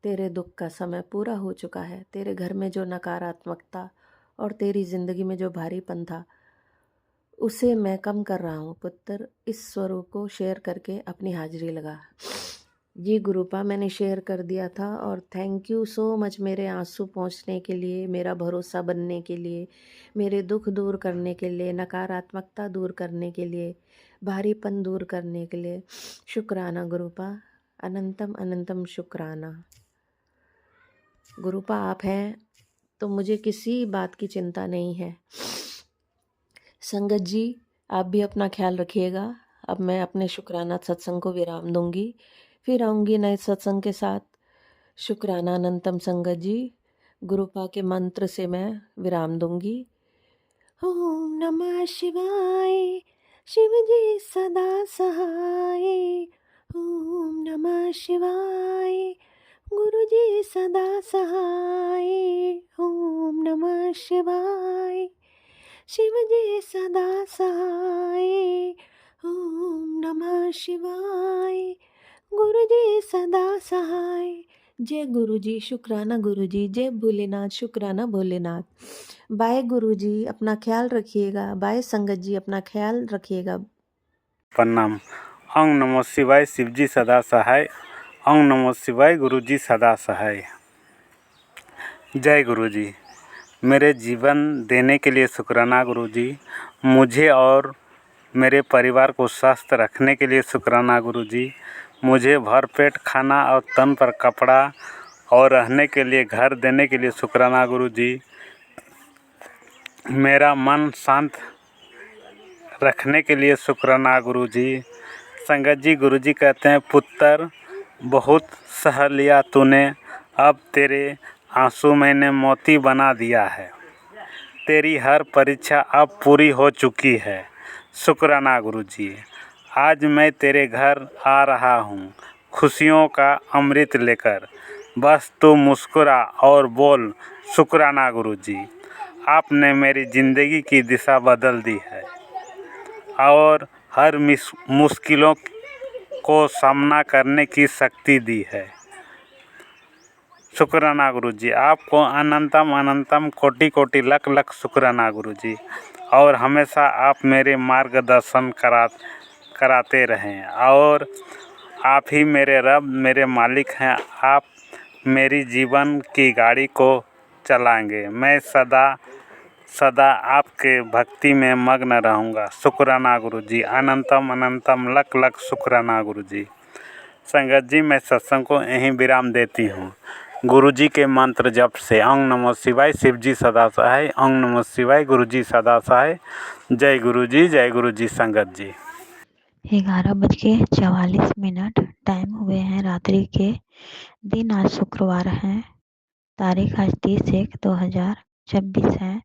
तेरे दुख का समय पूरा हो चुका है। तेरे घर में जो नकारात्मकता और तेरी ज़िंदगी में जो भारीपन था उसे मैं कम कर रहा हूँ पुत्र। इस स्वरूप को शेयर करके अपनी हाजिरी लगा। जी गुरुपा, मैंने शेयर कर दिया था और थैंक यू सो मच मेरे आंसू पहुँचने के लिए, मेरा भरोसा बनने के लिए, मेरे दुख दूर करने के लिए, नकारात्मकता दूर करने के लिए, भारीपन दूर करने के लिए। शुक्राना गुरुपा, अनंतम अनंतम शुक्राना। गुरुपा आप हैं तो मुझे किसी बात की चिंता नहीं है। संगत जी, आप भी अपना ख्याल रखिएगा। अब मैं अपने शुक्राना सत्संग को विराम दूंगी, फिर आऊँगी नए सत्संग के साथ। शुक्राना अनंतम संगत जी। गुरुपा के मंत्र से मैं विराम दूंगी। ओम नमः शिवाय, शिव जी सदा सहाय। ओम नमः शिवाय, गुरु जी सदा सहाय। ओम नमः शिवाय, शिव जी सदा सहाय। ओम नमः शिवाय, गुरु जी सदा सहाय। जय गुरु जी, शुक्राना गुरु जी, जय भोलेनाथ, शुक्राना भोलेनाथ। बाय गुरु जी, अपना ख्याल रखिएगा। बाय संगत जी, अपना ख्याल रखिएगा। प्रणाम। ओम नमो शिवाय, शिवजी सदा सहाय। ओम नमो शिवाय, गुरुजी सदा सहाय। जय गुरुजी। मेरे जीवन देने के लिए शुक्राना गुरुजी। मुझे और मेरे परिवार को स्वस्थ रखने के लिए शुक्राना गुरुजी। मुझे भरपेट खाना और तन पर कपड़ा और रहने के लिए घर देने के लिए शुक्राना गुरुजी। मेरा मन शांत रखने के लिए शुक्राना गुरुजी। संगत जी, गुरुजी कहते हैं, पुत्र बहुत सह लिया तूने, अब तेरे आंसू मैंने मोती बना दिया है। तेरी हर परीक्षा अब पूरी हो चुकी है। शुक्राना गुरुजी। आज मैं तेरे घर आ रहा हूँ खुशियों का अमृत लेकर। बस तू मुस्कुरा और बोल शुक्राना गुरुजी। आपने मेरी ज़िंदगी की दिशा बदल दी है और हर मुश्किलों को सामना करने की शक्ति दी है। शुक्राना गुरुजी। आपको अनंतम अनंतम कोटि कोटि लख लख शुक्राना गुरुजी। और हमेशा आप मेरे मार्गदर्शन कराते रहें और आप ही मेरे रब, मेरे मालिक हैं। आप मेरी जीवन की गाड़ी को चलाएंगे। मैं सदा सदा आपके भक्ति में मग्न रहूँगा। शुक्राना गुरुजी। अनंतम अनंतम लख लख शुक्राना गुरुजी। संगत जी, मैं सत्संग को यहीं विराम देती हूँ गुरुजी के मंत्र जप से। ओम नमो शिवाय, शिवजी सदा सहाय। ओम नमो शिवाय, गुरुजी सदा सहाय। जय गुरुजी, जय गुरुजी। संगत जी, 11:44 टाइम हुए हैं रात्रि के। दिन आज शुक्रवार है। तारीख आज 30/1/2026 है।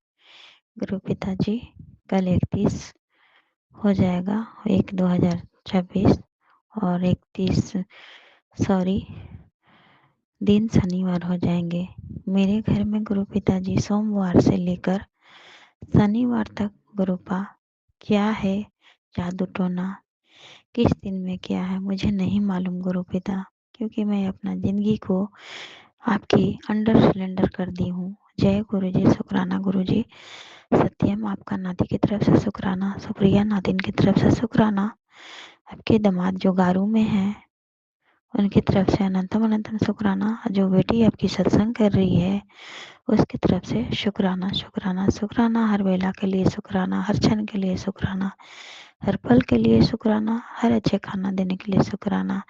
गुरु पिताजी कल 31 हो जाएगा, 1/2/2026 और 31 दिन शनिवार हो जाएंगे। मेरे घर में गुरु पिताजी सोमवार से लेकर शनिवार तक गुरुपा क्या है, जादू टोना किस दिन में क्या है मुझे नहीं मालूम गुरु पिता, क्योंकि मैं अपना ज़िंदगी को आपकी अंडर सिलेंडर कर दी हूँ। जय गुरु जी, शुक्राना गुरु जी। सत्यम आपका नाती की तरफ से शुक्राना, शुक्रिया नातिन की तरफ से शुक्राना, आपके दामाद जो गारू में हैं उनकी तरफ से अनंतम अनंतम शुक्राना, जो बेटी आपकी सत्संग कर रही है उसकी तरफ से शुक्राना शुक्राना शुक्राना। हर वेला के लिए शुक्राना, हर क्षण के लिए शुक्राना, हर पल के लिए शुक्राना, हर अच्छे खाना देने के लिए शुक्राना,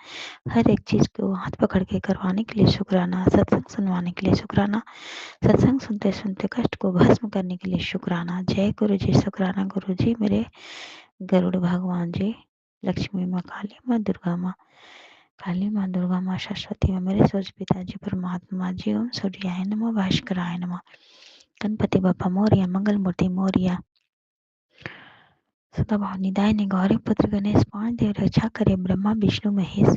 हर एक चीज़ को हाथ पकड़ के करवाने के लिए शुक्राना, सत्संग सुनवाने के लिए शुक्राना, सत्संग सुनते सुनते कष्ट को भस्म करने के लिए शुक्राना। जय गुरु जी, शुक्राना गुरु जी। मेरे गरुड़ भगवान जी, लक्ष्मी माँ, काली माँ, दुर्गा माँ, काली माँ, दुर्गा माँ, सरस्वती माँ, मेरे सूर्य पिताजी परमात्मा जी, ओम सूर्याय नमः, भास्कराय नमः, गणपति बप्पा मोरया, मंगल मूर्ति मोरया, सदाभावनिदाय ने गौरी पुत्र गणेश 5 देव रक्षा करे, ब्रह्मा विष्णु महेश।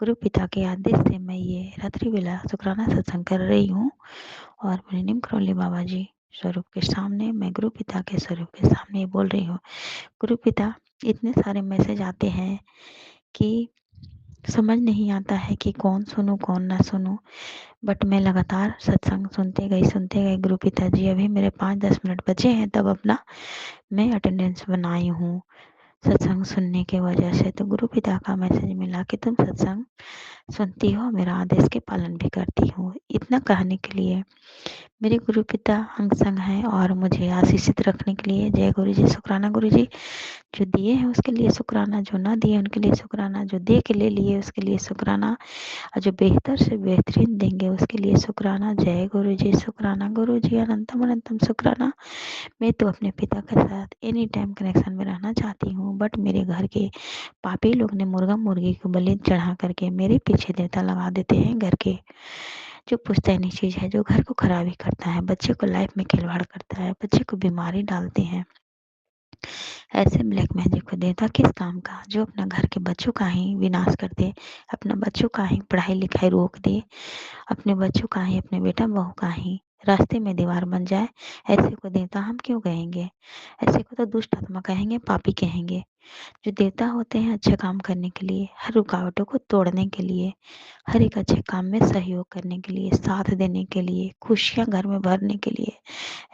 गुरु पिता के आदेश से मैं ये रात्रि वेला शुक्राना सत्संग कर रही हूँ और मेरे नीम करौली बाबा जी स्वरूप के सामने, मैं गुरु पिता के स्वरूप के सामने बोल रही हूँ। गुरु पिता, इतने सारे मैसेज आते हैं कि समझ नहीं आता है कि कौन सुनूं कौन ना सुनूं, बट मैं लगातार सत्संग सुनते गई गुरु पिताजी। अभी मेरे 5-10 मिनट बचे हैं तब अपना मैं अटेंडेंस बनाई हूँ सत्संग सुनने के वजह से। तो गुरु पिता का मैसेज मिला कि तुम सत्संग सुनती हो, मेरा आदेश के पालन भी करती हो। इतना कहने के लिए मेरे गुरु पिता अंग संग हैं और मुझे आशीषित रखने के लिए जय गुरु जी, शुक्राना गुरु जी। जो दिए हैं उसके लिए शुक्राना, जो ना दिए उनके लिए शुक्राना, जो दे के ले लिए उसके लिए शुक्राना, और जो बेहतर से बेहतरीन देंगे उसके लिए शुक्राना। जय गुरु जी, शुक्राना गुरु जी, अनंतम अनंतम शुक्राना। मैं तो अपने पिता के साथ एनी टाइम कनेक्शन में रहना चाहती हूँ, बट मेरे घर के पापी लोग ने मुर्गा मुर्गी को बलि चढ़ा करके मेरे पीछे देवता लगा देते हैं घर के। जो पुश्तैनी चीज़ है, जो घर को खराबी करता है, बच्चे को लाइफ में खिलवाड़ करता है, बच्चे को बीमारी डालते हैं, ऐसे ब्लैक मैजिक को देवता किस काम का, जो अपना घर के बच्चों का ही विनाश कर दे, अपना बच्चों का ही पढ़ाई लिखाई रोक दे, अपने बच्चों का ही, अपने बेटा बहू का ही रास्ते में दीवार बन जाए, ऐसे को देवता हम क्यों कहेंगे? ऐसे को तो दुष्ट आत्मा कहेंगे, पापी कहेंगे। जो देवता होते हैं अच्छे काम करने के लिए, हर रुकावटों को तोड़ने के लिए, हर एक अच्छे काम में सहयोग करने के लिए, साथ देने के लिए, खुशियाँ घर में भरने के लिए,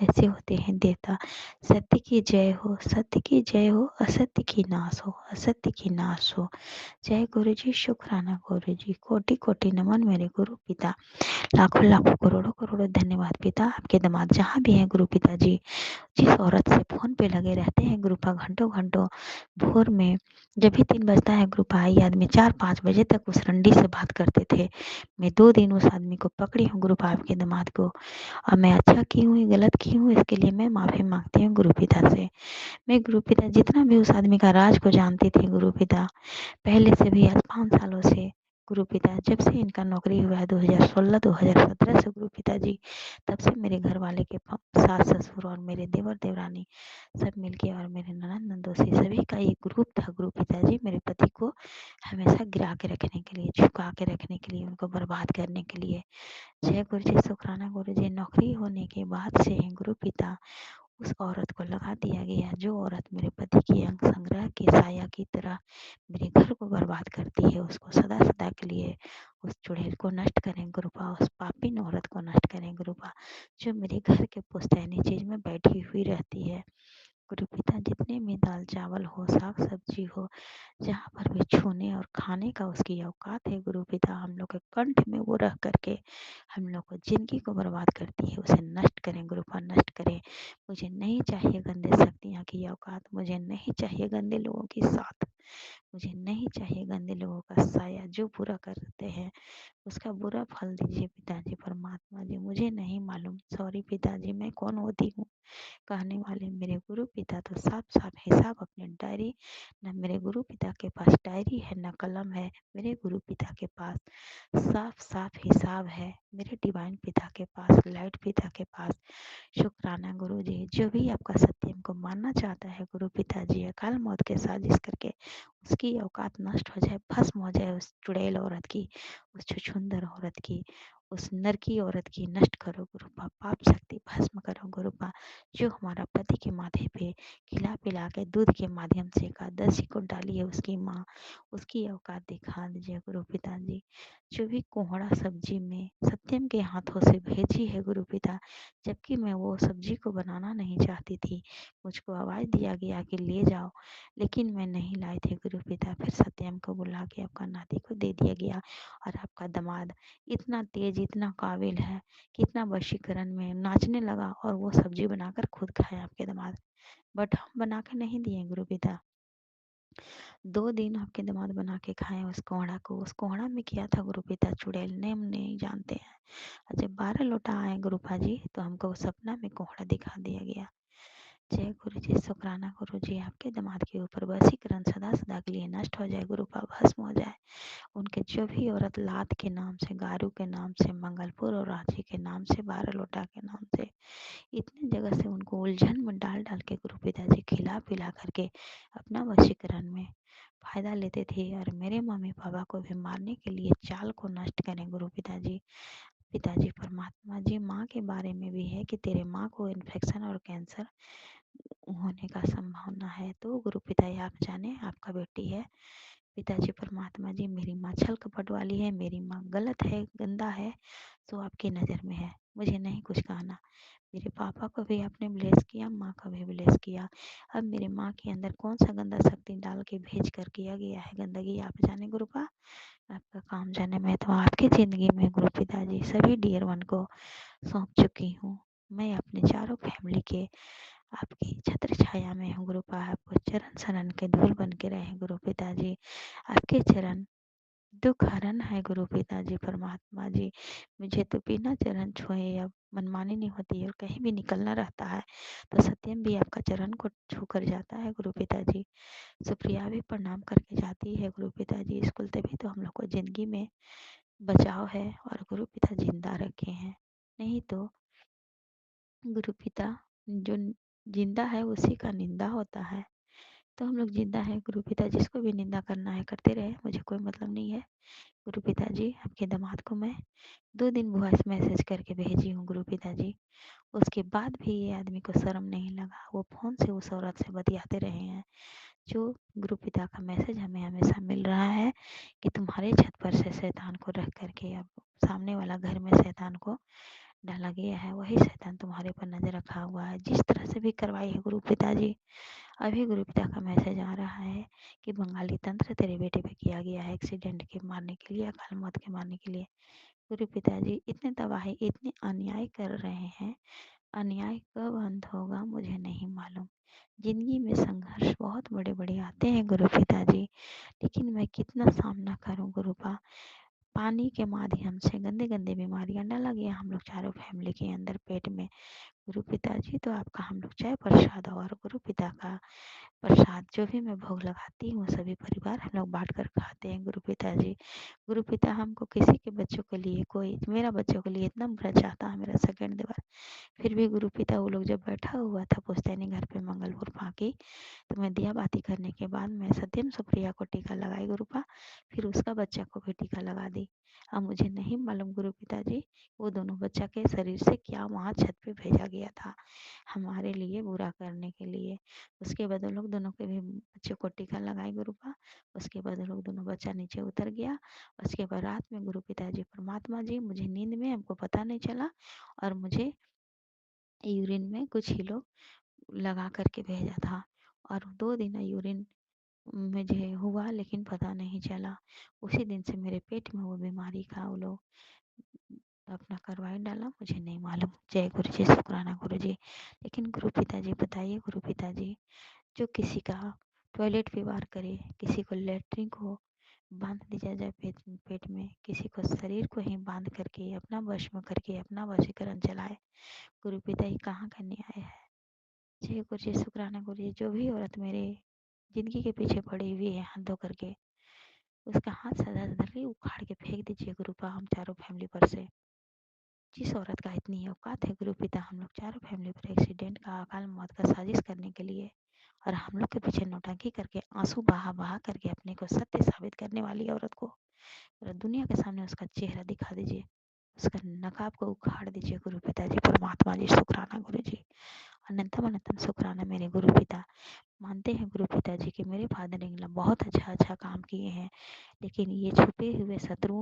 ऐसे होते हैं देवता। सत्य की जय हो, सत्य की जय हो, असत्य की नाश हो, असत्य की नाश हो। जय गुरु जी, शुक्राना गुरु जी, कोटि कोटि नमन मेरे गुरु पिता, लाखों लाखों करोड़ों करोड़ों धन्यवाद पिता। आपके दामाद जहाँ भी हैं गुरु पिता जी, जिस औरत से फ़ोन पे लगे रहते हैं गुरुपा घंटों घंटों, भोर में जब भी 3 बजता है गुरुपा, ये आदमी 4-5 बजे तक उस रंडी से बात करते थे। मैं 2 दिन उस आदमी को पकड़ी हूँ गुरुपा, आपके दामाद को, और मैं अच्छा की हूँ या गलत की हूँ इसके लिए मैं माफ़ी माँगती हूँ गुरु पिता से। मैं गुरु पिता जितना भी उस आदमी का राज को जानती थी गुरु पिता, पहले से भी आज 5 सालों से गुरु पिता, जब से इनका नौकरी हुआ है 2016-2017 से गुरु पिताजी, तब से मेरे घर वाले के सास ससुर और मेरे देवर देवरानी सब मिलके और मेरे ननद नंदोसी सभी का एक ग्रुप था गुरु पिताजी, मेरे पति को हमेशा गिरा के रखने के लिए, झुका के रखने के लिए, उनको बर्बाद करने के लिए। जय गुरु जी, शुक्राना गुरु जी। नौकरी होने के बाद से गुरु पिता उस औरत को लगा दिया गया, जो औरत मेरे पति की अंग संग्रह की साया की तरह मेरे घर को बर्बाद करती है, उसको सदा सदा के लिए उस चुड़ैल को नष्ट करें गुरुपा, उस पापिन औरत को नष्ट करें गुरुपा, जो मेरे घर के पुश्तैनी चीज में बैठी हुई रहती है गुरु पिता। जितने भी दाल चावल हो, साग सब्जी हो, जहाँ पर भी छूने और खाने का उसकी औकात है गुरु पिता, हम लोग के कंठ में वो रह करके हम लोग को जिंदगी को बर्बाद करती है, उसे नष्ट करें गुरुपा, नष्ट करें। मुझे नहीं चाहिए गंदे शक्तियाँ की औकात, मुझे नहीं चाहिए गंदे लोगों की साथ, मुझे नहीं चाहिए गंदे लोगों का साया, जो बुरा करते हैं उसका बुरा फल दीजिए पिताजी परमात्मा जी। मुझे नहीं मालूम, सॉरी पिताजी, मैं कौन होती हूँ कहने वाले। मेरे गुरु पिता तो साफ साफ हिसाब अपने डायरी, न मेरे गुरु पिता के पास डायरी है न कलम है, मेरे गुरु पिता के पास साफ साफ हिसाब है, मेरे डिवाइन पिता के पास, लाइट पिता के पास। शुक्राना गुरु जी, जो भी आपका सत्यम को मानना चाहता है गुरु पिताजी, अकाल मौत के साजिश करके उसकी औकात नष्ट हो जाए, भस्म हो जाए, उस चुड़ैल औरत की, उस छुछुंदर औरत की, उस नरकी औरत की नष्ट करो गुरुपा, पाप शक्ति भस्म करो गुरुपा। जो हमारा पति के माथे पे खिला पिला के दूध के माध्यम से एकादशी को डाली है उसकी माँ, उसकी औकात दिखा दीजिए गुरु पिताजी। जो भी कोहड़ा सब्जी में सत्यम के हाथों से भेजी है गुरु पिता, जबकि मैं वो सब्जी को बनाना नहीं चाहती थी, मुझको आवाज़ दिया गया कि ले जाओ, लेकिन मैं नहीं लाई थी गुरु पिता। फिर सत्यम को बुला के आपका नाती को दे दिया गया, और आपका दामाद इतना तेज, इतना काबिल है कि इतना वशीकरण में नाचने लगा और वो सब्जी बनाकर खुद खाया आपके दामाद, बट हम बना के नहीं दिए गुरु पिता। 2 दिन आपके दामाद बना के खाए उस कोहड़ा को, उस कोहड़ा में किया था गुरु पिता चुड़ैल, नेम नहीं जानते हैं। और जब 12 लोटा आए गुरुपा जी, तो हमको सपना में कोहड़ा दिखा दिया गया। जय गुरु जी, शुक्राना गुरु जी, आपके दामाद के ऊपर वशीकरण सदा सदा के लिए नष्ट हो जाए गुरुपा, भस्म हो जाए। उनके जो भी औरत लात के नाम से, गारू के नाम से, मंगलपुर और रांची के नाम से, 12 लोटा के नाम से, इतनी जगह से उनको उलझन में डाल डाल के गुरु पिताजी खिला पिला करके अपना वशीकरण में फायदा लेते थे, और मेरे मम्मी पापा को भी मारने के लिए चाल को नष्ट करें गुरु पिताजी। पिताजी परमात्मा जी, माँ के बारे में भी है कि तेरे माँ को इन्फेक्शन और कैंसर होने का संभावना है, तो गुरु पिताजी आप जाने, आपका बेटी है। पिताजी परमात्मा जी, मेरी माँ छल कपट वाली है, मेरी माँ गलत है, गंदा है, तो आपकी नज़र में है, मुझे नहीं कुछ कहना। मेरे पापा को भी आपने ब्लेस किया, माँ को भी ब्लेस किया। अब मेरे माँ के अंदर कौन सा गंदा शक्ति डाल के भेज कर किया गया है गंदगी, आप जाने गुरुपा, आपका काम जाने। मैं तो आपकी ज़िंदगी में गुरु पिताजी सभी डियर वन को सौंप चुकी हूँ। मैं अपने चारों फैमिली के आपकी छत्र छाया में हूँ गुरुपा, आपको चरण शरण के धूल बन के रहे गुरु पिताजी। आपके चरण दुख हरण है गुरु पिताजी परमात्मा जी। मुझे तो बिना चरण छुए अब मनमानी नहीं होती है, और कहीं भी निकलना रहता है तो सत्यम भी आपका चरण को छू कर जाता है गुरु पिताजी। सुप्रिया भी प्रणाम करके जाती है गुरु पिताजी स्कूल, तभी तो हम लोग को ज़िंदगी में बचाव है और गुरु पिता जिंदा रखे हैं। नहीं तो गुरु पिता जो जिंदा है उसी का निंदा होता है। तो हम लोग जिंदा है, गुरु पिता जिसको भी निंदा करना है करते रहे, मुझे कोई मतलब नहीं है। गुरु पिताजी, आपके दामाद को मैं 2 दिन वॉइस मैसेज करके भेजी हूँ गुरु पिताजी। उसके बाद भी ये आदमी को शर्म नहीं लगा, वो फ़ोन से उस औरत से बतियाते रहे हैं। जो गुरु पिता का मैसेज हमें हमेशा मिल रहा है कि तुम्हारे छत पर से शैतान को रख करके अब सामने वाला घर में शैतान को डाला गया है, वही शैतान तुम्हारे पर नज़र रखा हुआ है। जिस तरह से भी करवाई है गुरु पिताजी, अभी गुरु पिता का मैसेज आ रहा है कि बंगाली तंत्र तेरे बेटे पे किया गया है एक्सीडेंट के मारने के लिए, अकाल मौत के मारने के लिए। गुरु पिताजी इतने तबाही, इतने अन्याय कर रहे हैं, अन्याय कब अंत होगा मुझे नहीं मालूम। ज़िंदगी में संघर्ष बहुत बड़े-बड़े आते हैं गुरु पिताजी, लेकिन मैं कितना सामना करूँ गुरुपा। पानी के माध्यम से गंदे-गंदे बीमारियाँ डाला गया हम लोग चारों फैमिली के अंदर पेट में। गुरु पिताजी तो आपका हम लोग चाय प्रसाद और गुरु पिता का प्रसाद जो भी मैं भोग लगाती हूँ सभी परिवार हम लोग बाँट कर खाते हैं गुरु पिताजी। गुरु पिता हमको किसी के बच्चों के लिए कोई मेरा बच्चों के लिए इतना बुरा चाहता है मेरा सेकंड देवर, फिर भी गुरु पिता वो लोग जब बैठा हुआ था पुश्तैनी घर पे मंगलपुर फाँकी, तो मैं दिया बाती करने के बाद मैं सत्यम सुप्रिया को टीका लगाई गुरुपा, फिर उसका बच्चा को भी टीका लगा दी। अब मुझे नहीं मालूम गुरु पिताजी वो दोनों बच्चा के शरीर से क्या वहाँ छत पे भेजा गया था हमारे लिए बुरा करने के लिए। उसके बाद वो लोग दोनों के भी बच्चों को टीका लगाई गुरुपा, उसके बाद वो लोग दोनों बच्चा नीचे उतर गया। उसके बाद रात में गुरु पिताजी परमात्मा जी मुझे नींद में हमको पता नहीं चला और मुझे यूरिन में कुछ ही लोग लगा कर के भेजा था और 2 दिन यूरिन मुझे हुआ लेकिन पता नहीं चला। उसी दिन से मेरे पेट में वो बीमारी का वो लोग अपना करवाई डाला, मुझे नहीं मालूम। जय गुरु जी, शुक्राना गुरु जी। लेकिन गुरु पिताजी बताइए गुरु पिताजी, जो किसी का टॉयलेट व्यवहार करे, किसी को लैट्रिन को बांध दिया जाए पेट में, किसी को शरीर को ही बांध करके अपना वश में करके अपना वशीकरण चलाए, गुरु पिता ये कहाँ का न्याय है। जय गुरु जी, शुक्राना गुरु जी। जो भी औरत मेरे जिंदगी के पीछे पड़ी हुई है हाथ धो करके, उसका हाथ सदा धर उखाड़ के फेंक दीजिए गुरुपा हम चारों फैमिली पर से। जिस औरत का इतनी औकात है गुरु पिता हम लोग चारों फैमिली पर एक्सीडेंट का अकाल मौत का साजिश करने के लिए और हम लोग के पीछे नौटंकी करके आंसू बहा बहा करके अपने को सत्य साबित करने वाली औरत को पूरा दुनिया के सामने उसका चेहरा दिखा दीजिए, उसका नकाब को उखाड़ दीजिए गुरु पिताजी परमात्मा जी, शुक्राना गुरु जी। अनंतम अनंतम शुक्राना मेरे गुरु पिता। मानते हैं गुरु पिताजी कि मेरे फादर इन लॉ बहुत अच्छा काम किए हैं, लेकिन ये छुपे हुए शत्रु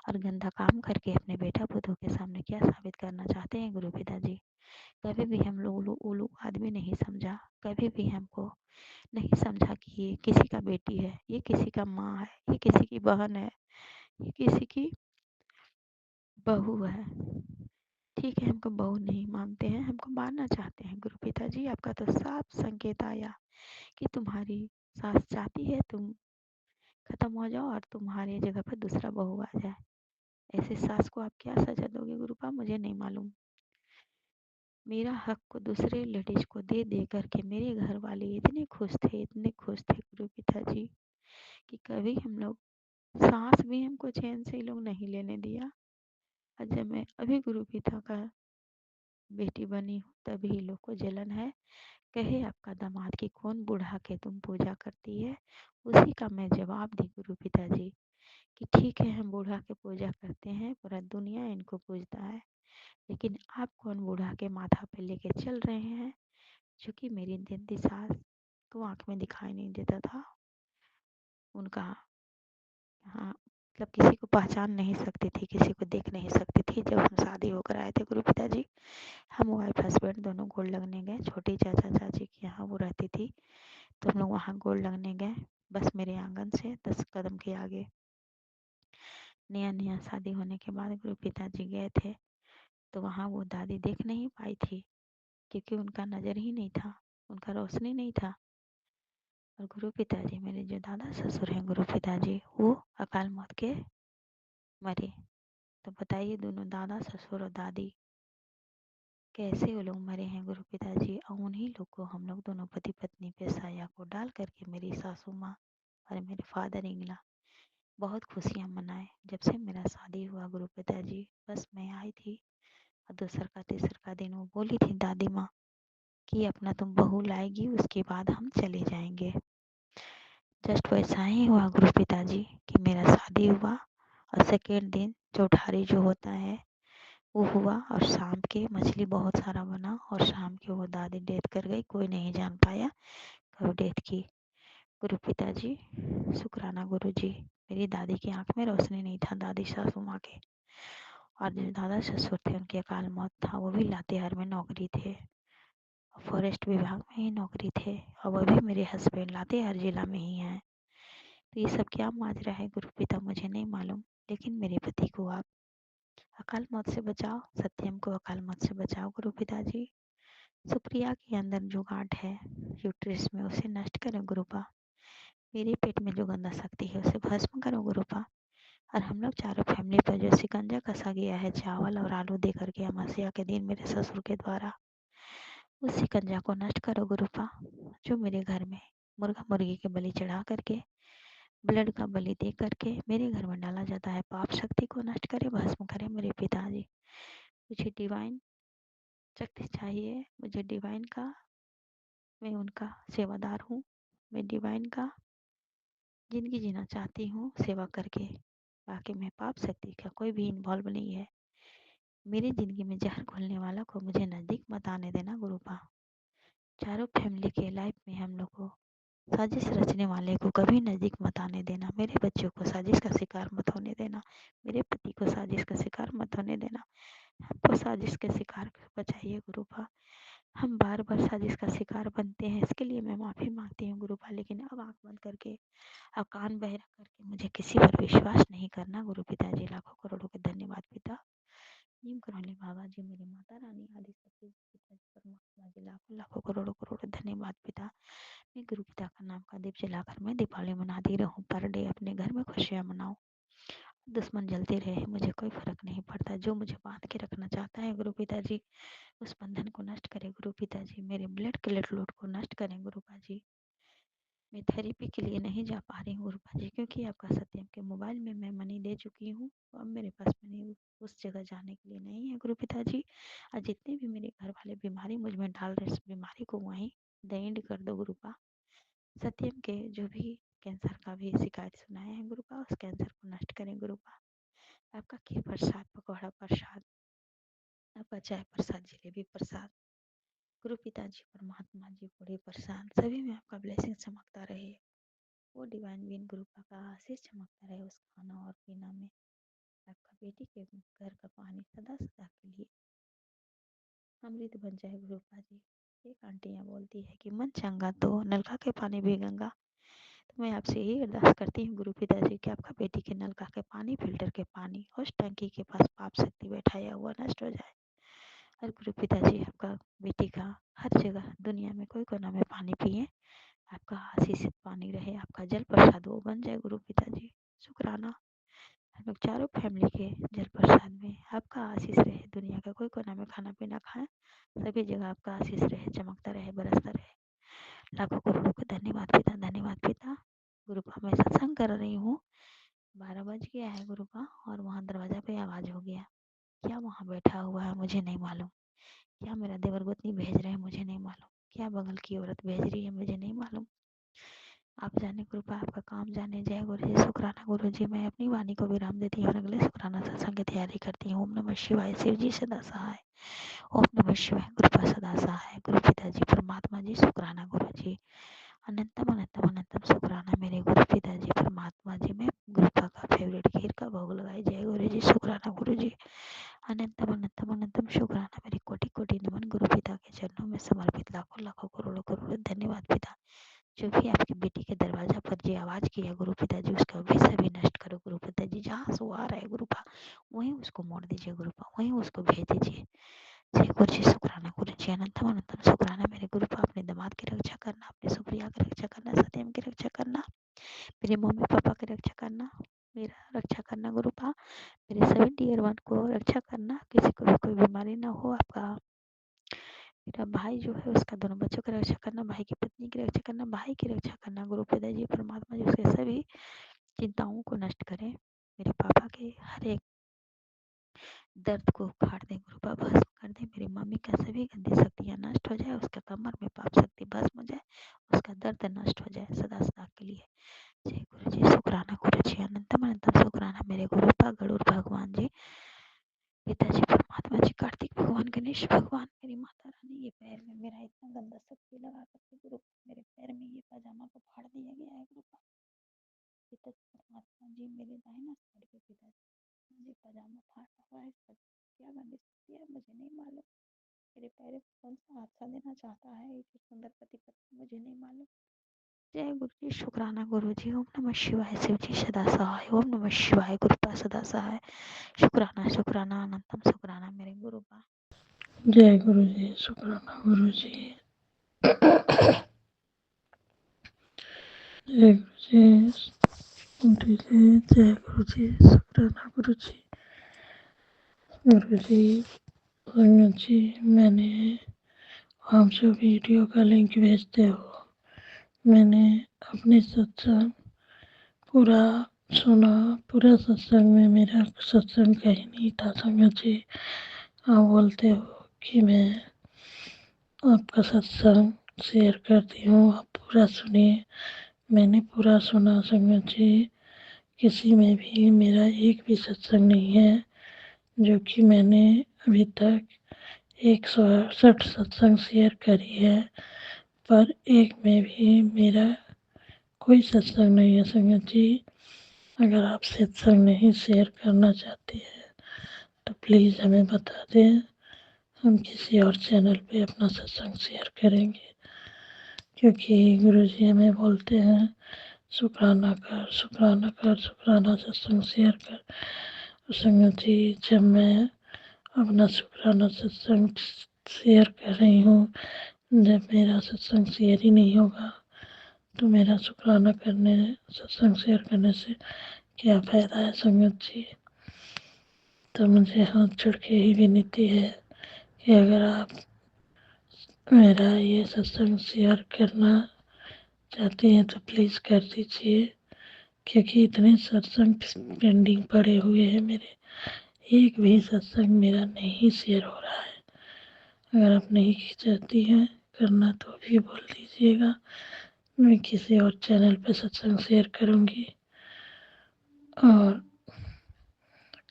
और गंदा काम करके अपने बेटा पुतों के सामने क्या साबित करना चाहते हैं गुरु पिताजी। कभी भी हम लोग उल्लू आदमी नहीं समझा, कभी भी हमको नहीं समझा कि ये किसी का बेटी है, ये किसी का माँ है, ये किसी की बहन है, ये किसी की बहू है। ठीक है, हमको बहू नहीं मानते हैं, हमको मानना चाहते हैं गुरु पिताजी। आपका तो साफ संकेत आया कि तुम्हारी सास चाहती है तुम खत्म हो जाओ और तुम्हारी जगह पर दूसरा बहू आ जाए। ऐसे सास को आप क्या सजा दोगे गुरुपा मुझे नहीं मालूम। मेरा हक को दूसरे लेडीज को दे दे करके मेरे घर वाले इतने खुश थे, इतने खुश थे गुरु पिताजी कि कभी हम लोग सांस भी हमको चैन से लोग नहीं लेने दिया। और जब मैं अभी गुरु पिता का बेटी बनी हूँ तभी लोग को जलन है। कहे आपका दामाद की कौन बूढ़ा के तुम पूजा करती है, उसी का मैं जवाब दी गुरु पिताजी कि ठीक है हम बूढ़ा के पूजा करते हैं, पूरा दुनिया इनको पूजता है, लेकिन आप कौन बूढ़ा के माथा पे लेके चल रहे हैं। चूँकि मेरी दीदी सास को आँख में दिखाई नहीं देता था, उनका हाँ मतलब किसी को पहचान नहीं सकती थी, किसी को देख नहीं सकती थी। जब हम शादी होकर आए थे गुरु पिताजी, हम वाइफ हस्बैंड दोनों गोल्ड लगने गए, छोटी चाचा चाची के यहाँ वो रहती थी, तो हम लोग वहाँ गोल्ड लगने गए, बस मेरे आंगन से 10 कदम के आगे। नया नया शादी होने के बाद गुरु पिताजी गए थे, तो वहाँ वो दादी देख नहीं पाई थी क्योंकि उनका नज़र ही नहीं था, उनका रोशनी नहीं था। और गुरु पिताजी मेरे जो दादा ससुर हैं गुरु पिताजी, वो अकाल मौत के मरे। तो बताइए दोनों दादा ससुर और दादी कैसे वो लोग मरे हैं गुरु पिताजी। और उन्हीं लोग को हम लोग दोनों पति पत्नी पे साया को डाल करके मेरी सासू माँ और मेरे फादर इन लॉ बहुत खुशियाँ मनाए। जब से मेरा शादी हुआ गुरु पिताजी, बस मैं आई थी और दूसर का तीसर का दिन वो बोली थी दादी माँ कि अपना तुम बहू लाएगी, उसके बाद हम चले जाएंगे। जस्ट वैसा ही हुआ गुरु पिताजी कि मेरा शादी हुआ और सेकेंड दिन चौठारी जो होता है वो हुआ और शाम के मछली बहुत सारा बना और शाम के वो दादी डेथ कर गई। कोई नहीं जान पाया कब डेथ की। गुरु पिताजी, शुक्राना गुरु जी। मेरी दादी की आंख में रोशनी नहीं था, दादी सासू माँ के। और जो दादा ससुर थे उनके अकाल मौत था। वो भी लातेहार में नौकरी थे, फॉरेस्ट विभाग में ही नौकरी थे और वो भी मेरे हस्बैंड लातेहार जिला में ही हैं। तो ये सब क्या माजरा है गुरु पिता मुझे नहीं मालूम, लेकिन मेरे पति को आप अकाल मौत से बचाओ, सत्यम को अकाल मौत से बचाओ गुरु पिताजी। सुप्रिया के अंदर जो गांठ है यूट्रस में उसे नष्ट करो गुरुपा। मेरे पेट में जो गंदा शक्ति है उसे भस्म करो गुरुपा। और हम लोग चारों फैमिली पर जो शिकंजा कसा गया है चावल और आलू दे करके अमावस्या के दिन मेरे ससुर के द्वारा, उस शिकंजा को नष्ट करो गुरुपा। जो मेरे घर में मुर्गा मुर्गी के बलि चढ़ा करके ब्लड का बलि दे करके मेरे घर में डाला जाता है, पाप शक्ति को नष्ट करे, भस्म करे मेरे पिताजी। मुझे डिवाइन शक्ति चाहिए, मुझे डिवाइन का, मैं उनका सेवादार हूँ। मैं डिवाइन का ज़िंदगी जीना चाहती हूँ सेवा करके। बाकी मैं पाप शक्ति का कोई भी इन्वॉल्व नहीं है। मेरी ज़िंदगी में जहर घोलने वाला को मुझे नज़दीक मत आने देना गुरुपा। चारों फैमिली के लाइफ में हम लोग को साजिश रचने वाले को कभी नज़दीक मत आने देना। मेरे बच्चों को साजिश का शिकार मत होने देना। मेरे पति को साजिश का शिकार मत होने देना। हमको साजिश के शिकार बचाइए गुरुपा। हम बार बार साजिश का शिकार बनते हैं, इसके लिए मैं माफ़ी मांगती हूँ गुरुपा। लेकिन अब आँख बंद करके, अब कान बहरा करके मुझे किसी पर विश्वास नहीं करना गुरु पिताजी। लाखों करोड़ों के धन्यवाद पिता। नीम करौली बाबा जी, मेरी माता रानी, आदि शक्ति पिताजी, परमात्मा जी, लाखों लाखों करोड़ों करोड़ों धन्यवाद पिता। मैं गुरु पिता का नाम का दीप जलाकर मैं दीपावली मनाती रहूं, पर डे अपने घर में खुशियां मनाऊं। दुश्मन जलते रहे, मुझे कोई फर्क नहीं पड़ता। जो मुझे बांध के रखना चाहता है गुरु पिताजी, उस बंधन को नष्ट करें गुरु पिताजी। मेरे ब्लड क्लेटलेट को नष्ट करें गुरु पिताजी। मैं थेरेपी के लिए नहीं जा पा रही हूँ गुरुपा जी, क्योंकि आपका सत्यम के मोबाइल में मैं मनी दे चुकी हूँ। अब मेरे पास मनी उस जगह जाने के लिए नहीं है गुरु पिताजी। और जितने भी मेरे घर वाले बीमारी मुझ में डाल रहे, इस बीमारी को वहीं द एंड कर दो गुरुपा। सत्यम के जो भी कैंसर का भी शिकायत सुनाए हैं गुरुपा, उस कैंसर को नष्ट करें गुरुपा। आपका खीर प्रसाद, पकौड़ा प्रसाद, आपका चाय प्रसाद, जलेबी प्रसाद गुरु पिताजी, परमात्मा जी, पूरे प्रसाद सभी में आपका ब्लेसिंग चमकता रहे। वो डिवाइन बीन गुरुपा का आशीष चमकता रहे उस खाना और पीना में। आपका बेटी के घर का पानी सदा सदा के लिए अमृत बन जाए गुरुपा जी। एक आंटियाँ बोलती है कि मन चंगा तो नलका के पानी भी गंगा। तो मैं आपसे यही अरदास करती हूँ गुरु पिताजी कि आपका बेटी के नलका के पानी, फिल्टर के पानी उस टंकी के पास पाप शक्ति बैठाया हुआ नष्ट हो जाए। और गुरु पिताजी, आपका बेटी का हर जगह दुनिया में कोई कोना में पानी पिए, आपका आशीषित पानी रहे, आपका जल प्रसाद वो बन जाए गुरु पिताजी। शुक्राना। हम लोग चारों फैमिली के जल प्रसाद में आपका आशीष रहे। दुनिया का कोई कोना में खाना पीना खाएं, सभी जगह आपका आशीष रहे, चमकता रहे, बरसता रहे। लाखों करोड़ों को धन्यवाद पिता, धन्यवाद पिता। गुरुपा मैं सत्संग कर रही हूँ, 12 बज गया है गुरुपा, और वहाँ दरवाजा पे आवाज़ हो गया। क्या वहाँ बैठा हुआ है मुझे नहीं मालूम, क्या मेरा देवर गोतनी भेज रहे हैं मुझे नहीं मालूम, क्या बगल की औरत भेज रही है मुझे नहीं मालूम। आप जाने गुरुपा, आपका काम जाने। जय गुरु जी। शुक्राना गुरु जी। मैं अपनी वाणी को विराम देती हूँ और अगले शुक्राना सत्संग की तैयारी करती हूँ। ओम नमः शिवाय। शिव जी सदा सहाय। ओम नमः शिवाय। गुरुपा सदा सहाय। गुरु पिताजी, परमात्मा जी, शुक्राना गुरु जी। अनंतम अनंतम अनंतम शुक्राना मेरे गुरु पिताजी, परमात्मा जी। मैं गुरुपा का फेवरेट खीर का भोग लगाई। जय गुरु जी। शुक्राना गुरु जी। अनंतम अनंतम अनंतम शुक्राना मेरे कोटि कोटि नमन गुरु पिता के चरणों में समर्पित। लाखों लाखों करोड़ों करोड़ों धन्यवाद पिता। जो भी आपकी बेटी के दरवाजा पर जो आवाज किया गुरु पिताजी, उसका विषय भी नष्ट करो गुरु पिताजी। जहाँ से वो आ रहा है गुरुपा, वहीं उसको मोड़ दीजिए गुरुपा, वहीं उसको भेज दीजिए। जय गुरु जी। शुक्राना गुरु जी। अनंतम अनंतम शुक्राना मेरे गुरुपा। अपने दामाद की रक्षा करना, अपने सुप्रिया की रक्षा करना, सत्यम की रक्षा करना, मेरे मम्मी पापा की रक्षा करना, मेरा रक्षा करना गुरुपा। मेरे सभी डियर वन को रक्षा करना, किसी को भी कोई बीमारी ना हो। आपका मेरा भाई जो है उसका दोनों बच्चों की रक्षा करना, भाई की पत्नी की रक्षा करना, भाई की रक्षा करना गुरु पिताजी, परमात्मा जी। उसके सभी चिंताओं को नष्ट करे, मेरे पापा के हर एक दर्द को उखाड़ दे, गुरु बाबा भस्म कर दे, मेरी मम्मी का सभी गंदी शक्तियाँ नष्ट हो जाए, उसका कमर में पाप शक्ति भस्म हो जाए, उसका दर्द नष्ट हो जाए सदा सदा के लिए। जय गुरु जी, शुक्राना गुरु जी, अनंतम अनंतम शुक्राना मेरे गुरु पा गरुड़ भगवान जी, पिताजी परमात्मा जी, कार्तिक भगवान, गणेश भगवान, मेरी माता रानी। ये पैर में मेरा इतना गंदा शक्ति लगा करके गुरु मेरे पैर में ये पजामा को फाड़ दिया गया है गुरु पा। पिताजी परमात्मा जी, मेरे दाहिना साइड के पिताजी जी पजामा फाटा हुआ है, इसका क्या गंदी शक्ति है मुझे नहीं मालूम। मेरे पैर को कौन सा हादसा देना चाहता है ये जो सुंदर पति पत्नी, मुझे नहीं मालूम। जय गुरु जी, शुक्राना गुरु जी, ओम नमः शिवाय, शिव जी सदा सहाय, ओम नमः शिवाय, गुरुपा सदा सहाय, शुक्राना शुक्राना अनंतम शुक्राना मेरे गुरु पा। जय गुरु जी, शुक्राना गुरु जी। जय गुरु जी, जय गुरु जी, शुक्राना गुरु जी। गुरु जी, संगत जी, मैंने आप जो वीडियो का लिंक भेजते हो, मैंने अपने सत्संग पूरा सुना। पूरा सत्संग में मेरा सत्संग कहीं नहीं था संगत जी। आप बोलते हो कि मैं आपका सत्संग शेयर करती हूँ, आप पूरा सुनिए। मैंने पूरा सुना संगत जी। किसी में भी मेरा एक भी सत्संग नहीं है जो कि मैंने अभी तक 168 सत्संग शेयर करी है, पर एक में भी मेरा कोई सत्संग नहीं है संगत जी। अगर आप सत्संग नहीं शेयर करना चाहते हैं तो प्लीज़ हमें बता दें, हम किसी और चैनल पे अपना सत्संग शेयर करेंगे। क्योंकि गुरु जी हमें बोलते हैं शुक्राना कर, शुक्राना कर, शुक्राना सत्संग शेयर कर। संगत जी, जब मैं अपना शुक्राना सत्संग शेयर कर रही हूँ, जब मेरा सत्संग शेयर ही नहीं होगा तो मेरा शुक्राना करने, सत्संग शेयर करने से क्या फ़ायदा है संगत जी। तो मुझे हाथ जोड़ के ही विनती है कि अगर आप मेरा ये सत्संग शेयर करना चाहते हैं तो प्लीज़ कर दीजिए। क्योंकि इतने सत्संग पेंडिंग पड़े हुए हैं मेरे, एक भी सत्संग मेरा नहीं शेयर हो रहा है। अगर आप नहीं चाहती हैं करना तो भी बोल दीजिएगा, मैं किसी और चैनल पे सत्संग शेयर करूँगी। और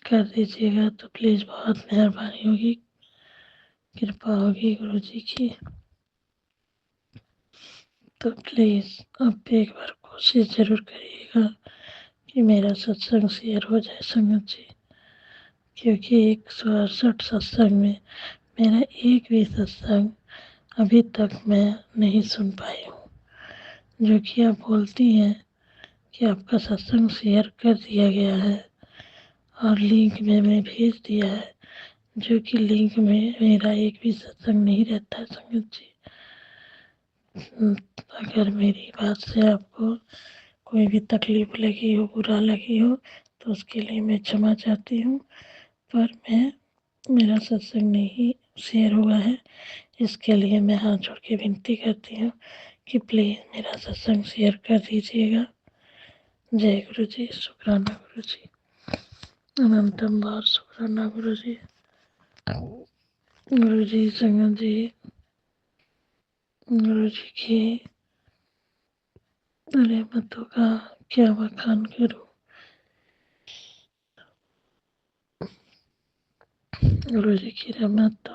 कर दीजिएगा तो प्लीज़, बहुत मेहरबानी होगी, कृपा होगी गुरु जी की। तो प्लीज़ आप एक बार कोशिश ज़रूर करिएगा कि मेरा सत्संग शेयर हो जाए संगत जी। क्योंकि 168 सत्संग में मेरा एक भी सत्संग अभी तक मैं नहीं सुन पाई हूँ। जो कि आप बोलती हैं कि आपका सत्संग शेयर कर दिया गया है और लिंक में मैं भेज दिया है, जो कि लिंक में मेरा एक भी सत्संग नहीं रहता है संगत जी। अगर मेरी बात से आपको कोई भी तकलीफ लगी हो, बुरा लगी हो, तो उसके लिए मैं क्षमा चाहती हूँ। पर मेरा सत्संग नहीं शेयर हुआ है, इसके लिए मैं हाथ जोड़ के विनती करती हूँ कि प्लीज़ मेरा सत्संग शेयर कर दीजिएगा। जय गुरु जी, शुक्राना गुरु जी, अनंतम बार शुक्राना गुरु जी। गुरु जी, संगत जी, गुरु जी की रहमतों का क्या बखान करूँ। गुरु जी की रहमत तो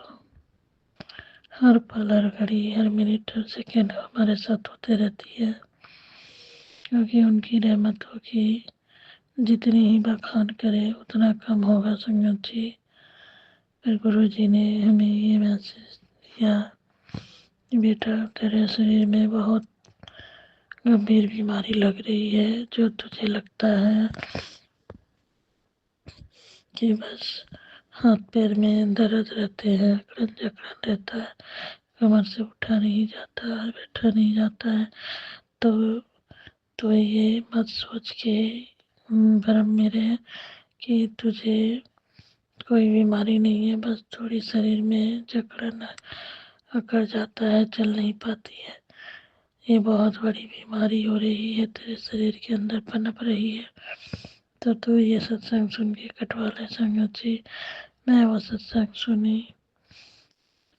हर पल, हर घड़ी, हर मिनट, हर सेकेंड हमारे साथ होते रहती है। क्योंकि उनकी रहमतों की जितनी ही बखान करे उतना कम होगा संगत जी। फिर गुरु जी ने हमें ये मैसेज दिया कि बेटा, तेरे शरीर में बहुत गंभीर बीमारी लग रही है, जो तुझे लगता है कि बस हाथ पैर में दर्द रहते हैं, अकड़न जकड़न रहता है, कमर से उठा नहीं जाता है, बैठा नहीं जाता है, तो ये मत सोच के भ्रम में रहे कि तुझे कोई बीमारी नहीं है, बस थोड़ी शरीर में जकड़न अकड़ जाता है, चल नहीं पाती है। ये बहुत बड़ी बीमारी हो रही है, तेरे शरीर के अंदर पनप रही है, तो ये सत्संग सुन के कटवा ले संगत जी। मैं वो सत्संग सुनी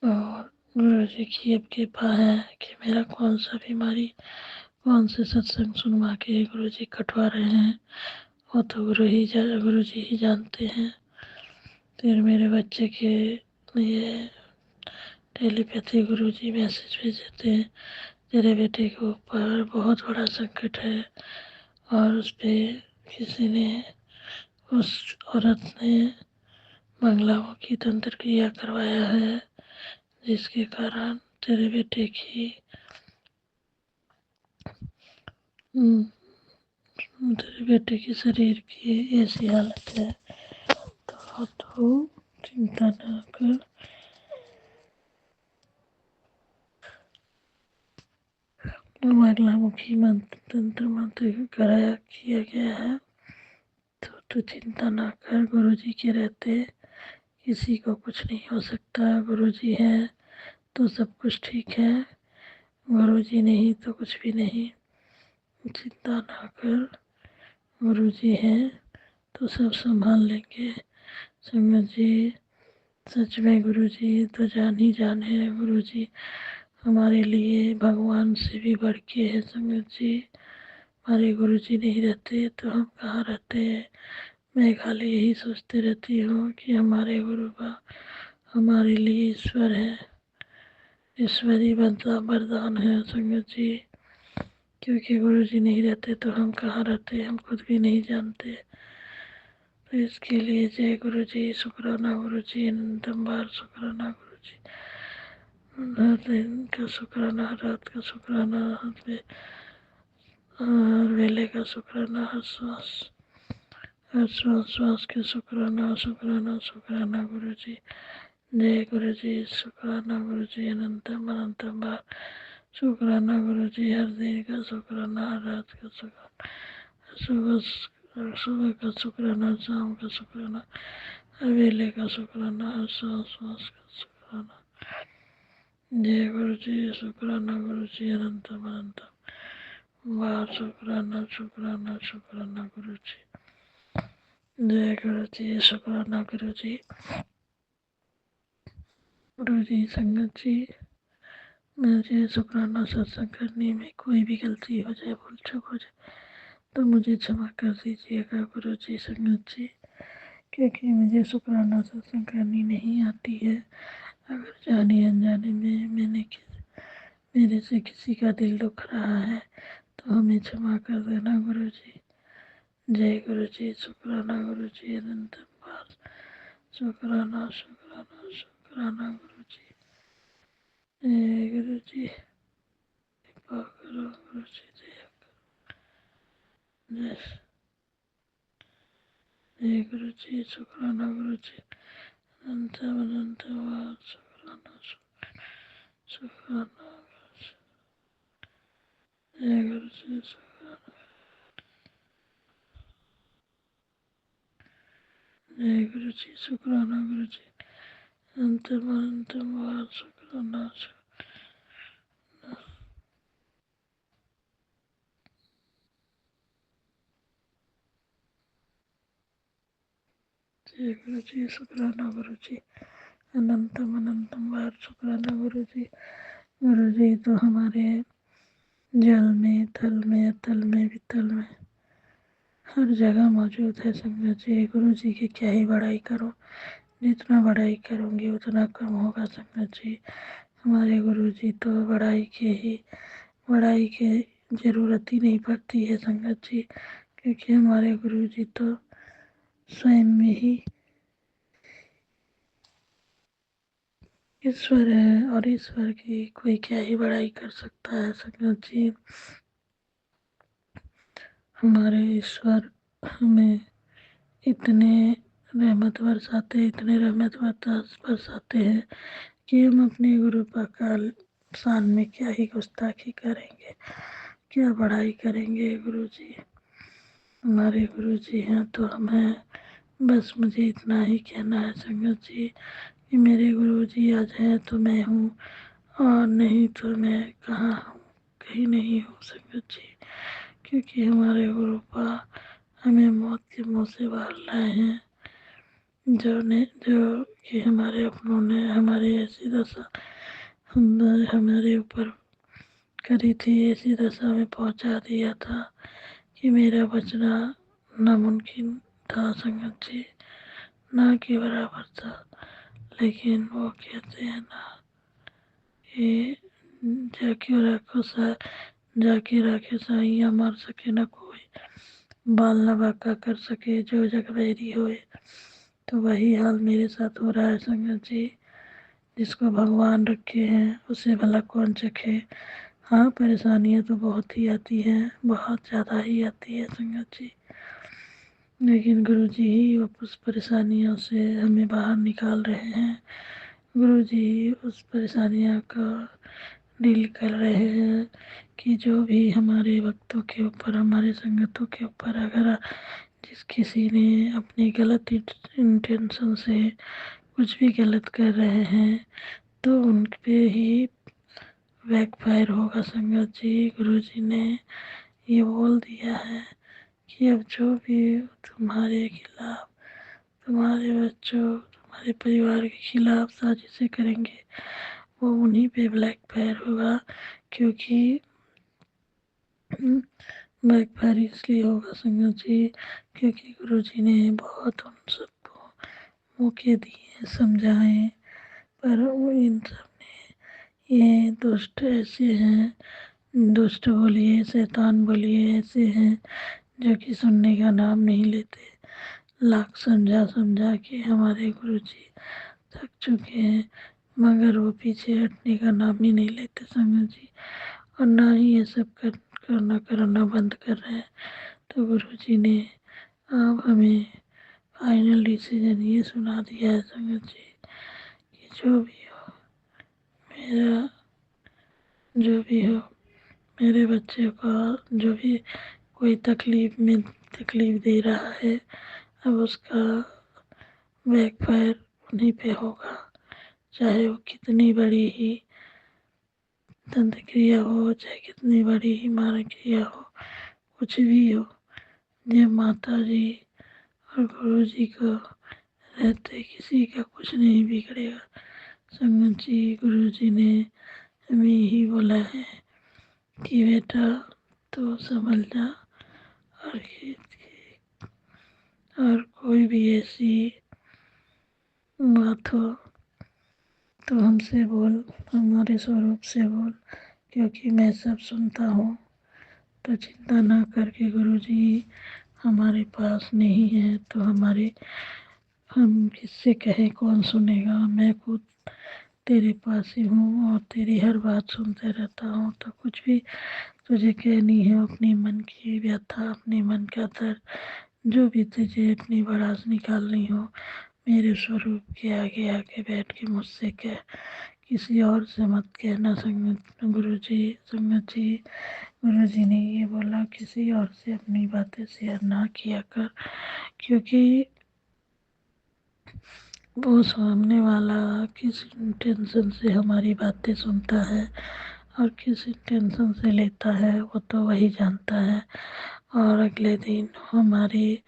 और गुरु जी की अब कृपा है कि मेरा कौन सा बीमारी कौन से सत्संग सुनवा के गुरु जी कटवा रहे हैं, वो तो गुरु जी ही जानते हैं। फिर मेरे बच्चे के लिए टेलीपैथी गुरु जी मैसेज भेजे थे, तेरे बेटे के ऊपर बहुत बड़ा संकट है और उस पे किसी ने, उस औरत ने मंगलाओं की तंत्र क्रिया करवाया है, जिसके कारण तेरे बेटे की तेरे बेटे के शरीर की ऐसी हालत है। तो चिंता न कर, मंगलामुखी मंत्र तंत्र मंत्र कराया किया गया है, तो तू चिंता ना कर। गुरु जी के रहते किसी को कुछ नहीं हो सकता। गुरु जी है तो सब कुछ ठीक है, गुरु जी नहीं तो कुछ भी नहीं। चिंता ना कर, गुरु जी हैं तो सब संभाल लेंगे। संगत जी सच में गुरु जी तो जान ही जान है, गुरु जी हमारे लिए भगवान से भी बढ़ के है। संगत जी हमारे गुरु जी नहीं रहते तो हम कहाँ रहते हैं। मैं खाली यही सोचते रहती हूँ कि हमारे गुरु का हमारे लिए ईश्वर है, ईश्वरी वरदान है संगत जी। क्योंकि गुरु जी नहीं रहते तो हम कहाँ रहते हम खुद भी नहीं जानते। तो इसके लिए जय गुरु जी, शुक्राना गुरु जी, अनंतम बार शुक्राना गुरु जी। हर दिन का शुक्राना, हर रात का शुक्राना, हर वेले का शुक्राना, हर श्वास के शुक्राना शुक्राना शुक्राना गुरु जी। जय गुरु जी, शुक्राना गुरु जी, अनंतम अनंतम बार शुक्राना गुरु जी। हर दिन का शुक्राना, हर रात का शुक्राना, सुबह का शुक्राना, शाम का शुक्राना, हर वेले का शुक्राना, हर श्वास का शुक्राना। जय गुरु जी, शुक्राना गुरु जी, अनंतम अनंतम बार शुक्राना शुक्राना शुक्राना गुरु जी। जय गुरु जी, शुक्राना गुरु जी। गुरु जी, संगत जी, मुझे शुक्राना सत्संग करने में कोई भी गलती हो जाए, भूल चूक हो जाए तो मुझे क्षमा कर दीजिएगा गुरु जी। संगत जी, क्योंकि मुझे शुक्राना सत्संग करनी नहीं आती है। अगर जाने अनजाने में मेरे से किसी का दिल दुख रहा है तो हमें क्षमा कर देना गुरु जी। जय गुरु जी, शुक्राना गुरु जी, अनंत बार शुक्राना शुक्राना शुक्राना गुरु जी। जय गुरु जी, कृपा करो गुरु जी, दया करो। जय गुरु जी, शुक्राना गुरु जी, अनंत अनंत बार शुक्राना शुक्राना गुरु जी। जय गुरु जी, शुक्राना। जय गुरु जी, शुक्राना गुरु जी, अनंत अनंत बार शुक्राना शुक्राना। जय गुरु जी, शुक्राना गुरु जी, अनंतम अनंतम बार शुक्राना गुरु जी। गुरु जी तो हमारे जल में, थल में, अतल में, वितल में हर जगह मौजूद है संगत जी। गुरु जी की क्या ही बड़ाई करो, जितना बड़ाई करूँगी उतना कम होगा संगत जी। हमारे गुरु जी तो बड़ाई की ज़रूरत ही नहीं पड़ती है संगत जी, क्योंकि हमारे गुरु जी तो स्वयं में ही ईश्वर है, और ईश्वर की कोई क्या ही बड़ाई कर सकता है संगत जी। हमारे ईश्वर हमें इतने रहमत बरसाते, इतने रहमत बरसाते हैं कि हम अपने गुरु पाक शान में क्या ही गुस्ताखी करेंगे, क्या बड़ाई करेंगे। गुरु जी हमारे गुरु जी हैं तो हम हैं। बस मुझे इतना ही कहना है संगत जी कि मेरे गुरु जी आज हैं तो मैं हूँ, और नहीं तो मैं कहाँ हूँ, कहीं नहीं हूँ संगत जी, क्योंकि हमारे गुरुपा हमें मौत के मुँह से बाहर लाए हैं, जो कि हमारे अपनों ने हमारी ऐसी दशा हमारे ऊपर करी थी, ऐसी दशा में पहुंचा दिया था कि मेरा बचना नामुमकिन था संगत जी, ना के बराबर था। लेकिन वो कहते हैं ना कि जाके राखे साइयाँ, मार सके न कोई, बाल न बांका कर सके जो जग बैरी होए। तो वही हाल मेरे साथ हो रहा है संगत जी। जिसको भगवान रखे हैं उसे भला कौन चखे। हाँ, परेशानियाँ तो बहुत ही आती हैं, बहुत ज़्यादा ही आती है संगत जी, लेकिन गुरु जी ही उस परेशानियों से हमें बाहर निकाल रहे हैं। गुरु जी ही उस परेशानियों का डील कर रहे हैं कि जो भी हमारे भक्तों के ऊपर, हमारे संगतों के ऊपर अगर जिस किसी ने अपनी गलत इंटेंशन से कुछ भी गलत कर रहे हैं तो उन पे ही बैकफायर होगा संगत जी। गुरु जी ने ये बोल दिया है कि अब जो भी तुम्हारे खिलाफ, तुम्हारे बच्चों, तुम्हारे परिवार के खिलाफ साजिशें करेंगे वो उन्हीं पे बैकफायर होगा। क्योंकि बैकफायर इसलिए होगा संगत जी क्योंकि गुरु जी ने बहुत उन सबको मौके दिए, समझाए, पर वो इन सब ने, ये दुष्ट ऐसे हैं, दुष्ट बोलिए, शैतान बोलिए, ऐसे हैं जो कि सुनने का नाम नहीं लेते। लाख समझा समझा के हमारे गुरु जी थक चुके हैं, मगर वो पीछे हटने का नाम ही नहीं लेते संगत जी, और ना ही ये सब करना बंद कर रहे हैं। तो गुरु जी ने अब हमें फाइनल डिसीजन ये सुना दिया है संगत जी कि जो भी हो मेरे बच्चे का, जो भी कोई तकलीफ दे रहा है, अब उसका बैकफायर उन्हीं पे होगा, चाहे वो कितनी बड़ी ही तंत्र क्रिया हो, चाहे कितनी बड़ी ही मारण क्रिया हो, कुछ भी हो। जब माता जी और गुरु जी को रहते किसी का कुछ नहीं बिगड़ेगा संगत जी। गुरु जी ने हमें यही बोला है कि बेटा तो समझ जा, और और कोई भी ऐसी बात हो तो हमसे बोल, हमारे स्वरूप से बोल, क्योंकि मैं सब सुनता हूँ। तो चिंता ना करके गुरु जी हमारे पास नहीं है तो हम किससे कहें, कौन सुनेगा। मैं खुद तेरे पास ही हूँ और तेरी हर बात सुनते रहता हूँ। तो कुछ भी तुझे कहनी है, अपने मन की व्यथा, अपने मन का दर्द, जो भी तुझे अपनी भड़ास निकालनी हो, मेरे स्वरूप के आगे आके बैठ के मुझसे कह, किसी और से मत कहना संगत जी। गुरु जी ने ये बोला किसी और से अपनी बातें शेयर ना किया कर, क्योंकि वो सामने वाला किस टेंशन से हमारी बातें सुनता है और किस टेंशन से लेता है वो तो वही जानता है। और अगले दिन हमारी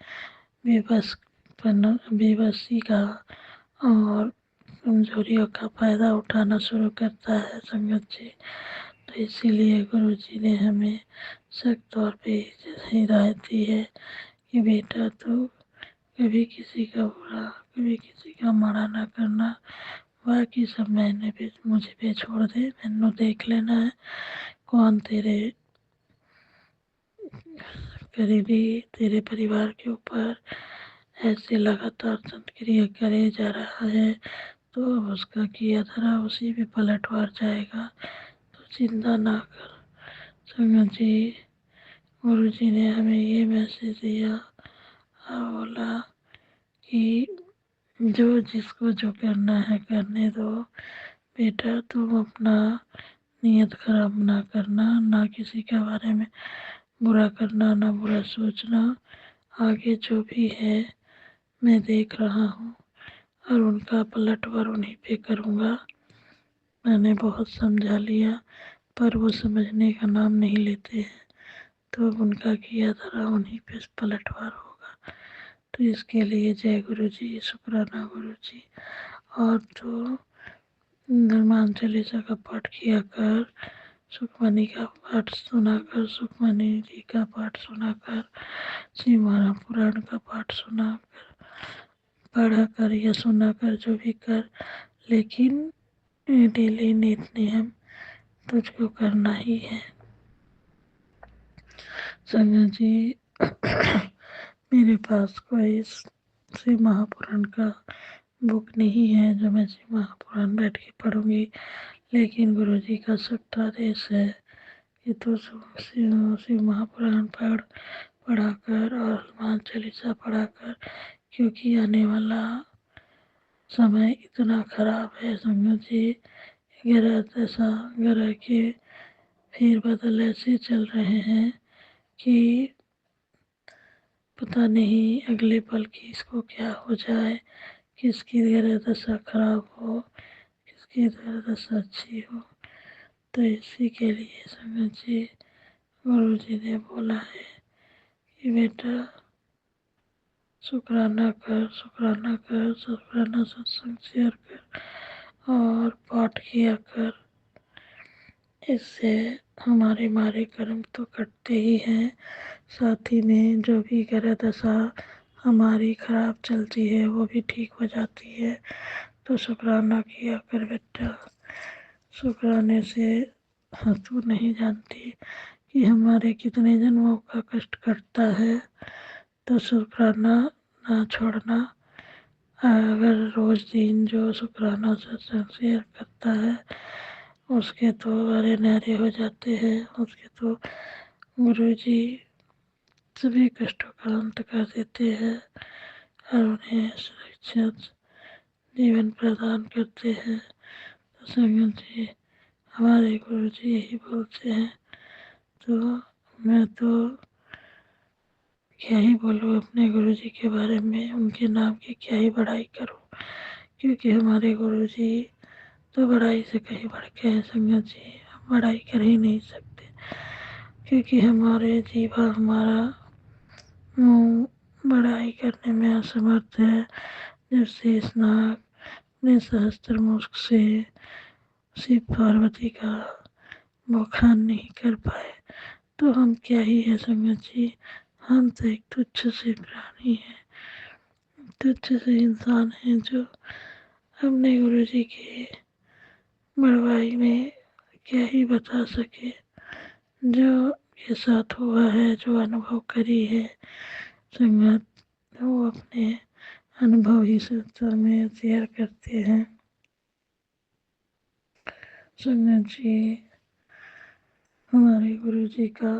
बेबसी का और कमजोरियों का फ़ायदा उठाना शुरू करता है संगत जी। तो इसीलिए गुरु जी ने हमें सख्त तौर पे हिदायत दी है कि बेटा तू कभी किसी का बुरा, कभी किसी का माड़ा ना करना, बाकी सब मुझे पे छोड़ दे, मैनू देख लेना है कौन तेरे करीबी, तेरे परिवार के ऊपर ऐसे लगातार संक्रिया करे जा रहा है तो अब उसका किया धरा उसी पे पलटवार जाएगा। तो चिंता ना कर संगत जी। गुरु जी ने हमें ये मैसेज दिया और बोला कि जो जिसको जो करना है करने दो बेटा, तुम अपना नीयत खराब ना करना, ना किसी के बारे में बुरा करना, ना बुरा सोचना। आगे जो भी है मैं देख रहा हूँ और उनका पलटवार उन्हीं पे करूँगा। मैंने बहुत समझा लिया, पर वो समझने का नाम नहीं लेते हैं, तो अब उनका किया धरा उन्हीं पे पलटवार होगा। तो इसके लिए जय गुरु जी, शुक्राना गुरु जी। और जो हनुमान चालीसा का पाठ किया कर, सुखमणि का पाठ सुनाकर, सुखमणि जी का पाठ सुनाकर, शिव महापुराण का पाठ सुनाकर, पढ़ा कर या सुनाकर जो भी कर, लेकिन डेली नित नियम तुझको करना ही है। संगत जी मेरे पास कोई शिव महापुराण का बुक नहीं है जो मैं शिव महापुराण बैठ के पढ़ूंगी, लेकिन गुरु जी का सख्त आदेश है कि तो शिव महापुराण पढ़ा कर और हनुमान चालीसा पढ़ा कर, क्योंकि आने वाला समय इतना खराब है संगत जी। ग्रह के फेर बदल ऐसे चल रहे हैं कि पता नहीं अगले पल किसको क्या हो जाए, किसकी ग्रह दशा खराब हो, किसकी ग्रह दशा अच्छी हो। तो इसी के लिए संगत जी गुरु जी ने बोला है कि बेटा शुक्राना कर, शुक्राना कर, शुक्राना सत्संग शेयर कर और पाठ किया कर। इससे हमारे कर्म तो कटते ही हैं, साथ ही में जो भी ग्रह दशा हमारी खराब चलती है वो भी ठीक हो जाती है। तो शुक्राना किया कर बेटा। शुक्राने से तू नहीं जानती कि हमारे कितने जन्मों का कष्ट कटता है। तो शुक्राना ना छोड़ना। अगर रोज दिन जो शुक्राना सत्संग शेयर करता है उसके तो अरे नारे हो जाते हैं, उसके तो गुरु जी सभी कष्टों का अंत कर देते हैं और उन्हें सुरक्षित जीवन प्रदान करते हैं। तो संगत जी हमारे गुरु जी यही बोलते हैं। तो मैं तो क्या ही बोलूँ अपने गुरु जी के बारे में, उनके नाम की क्या ही बड़ाई करूँ, क्योंकि हमारे गुरु जी तो बड़ाई से कहीं बढ़ के हैं संगत जी। हम बड़ाई कर ही नहीं सकते, क्योंकि हमारे जीवा हमारा बड़ाई करने में असमर्थ है। जैसे स्नाग ने सहस्त्र मुख से शिव पार्वती का बखान नहीं कर पाए, तो हम क्या ही है संगत जी। हम तो एक तुच्छ से प्राणी हैं, तुच्छ से इंसान हैं जो अपने गुरु जी के बड़वाई में क्या ही बता सके। जो के साथ हुआ है, जो अनुभव करी है संगत, वो अपने अनुभव ही सत्संग में शेयर करते हैं। संगत जी हमारे गुरु जी का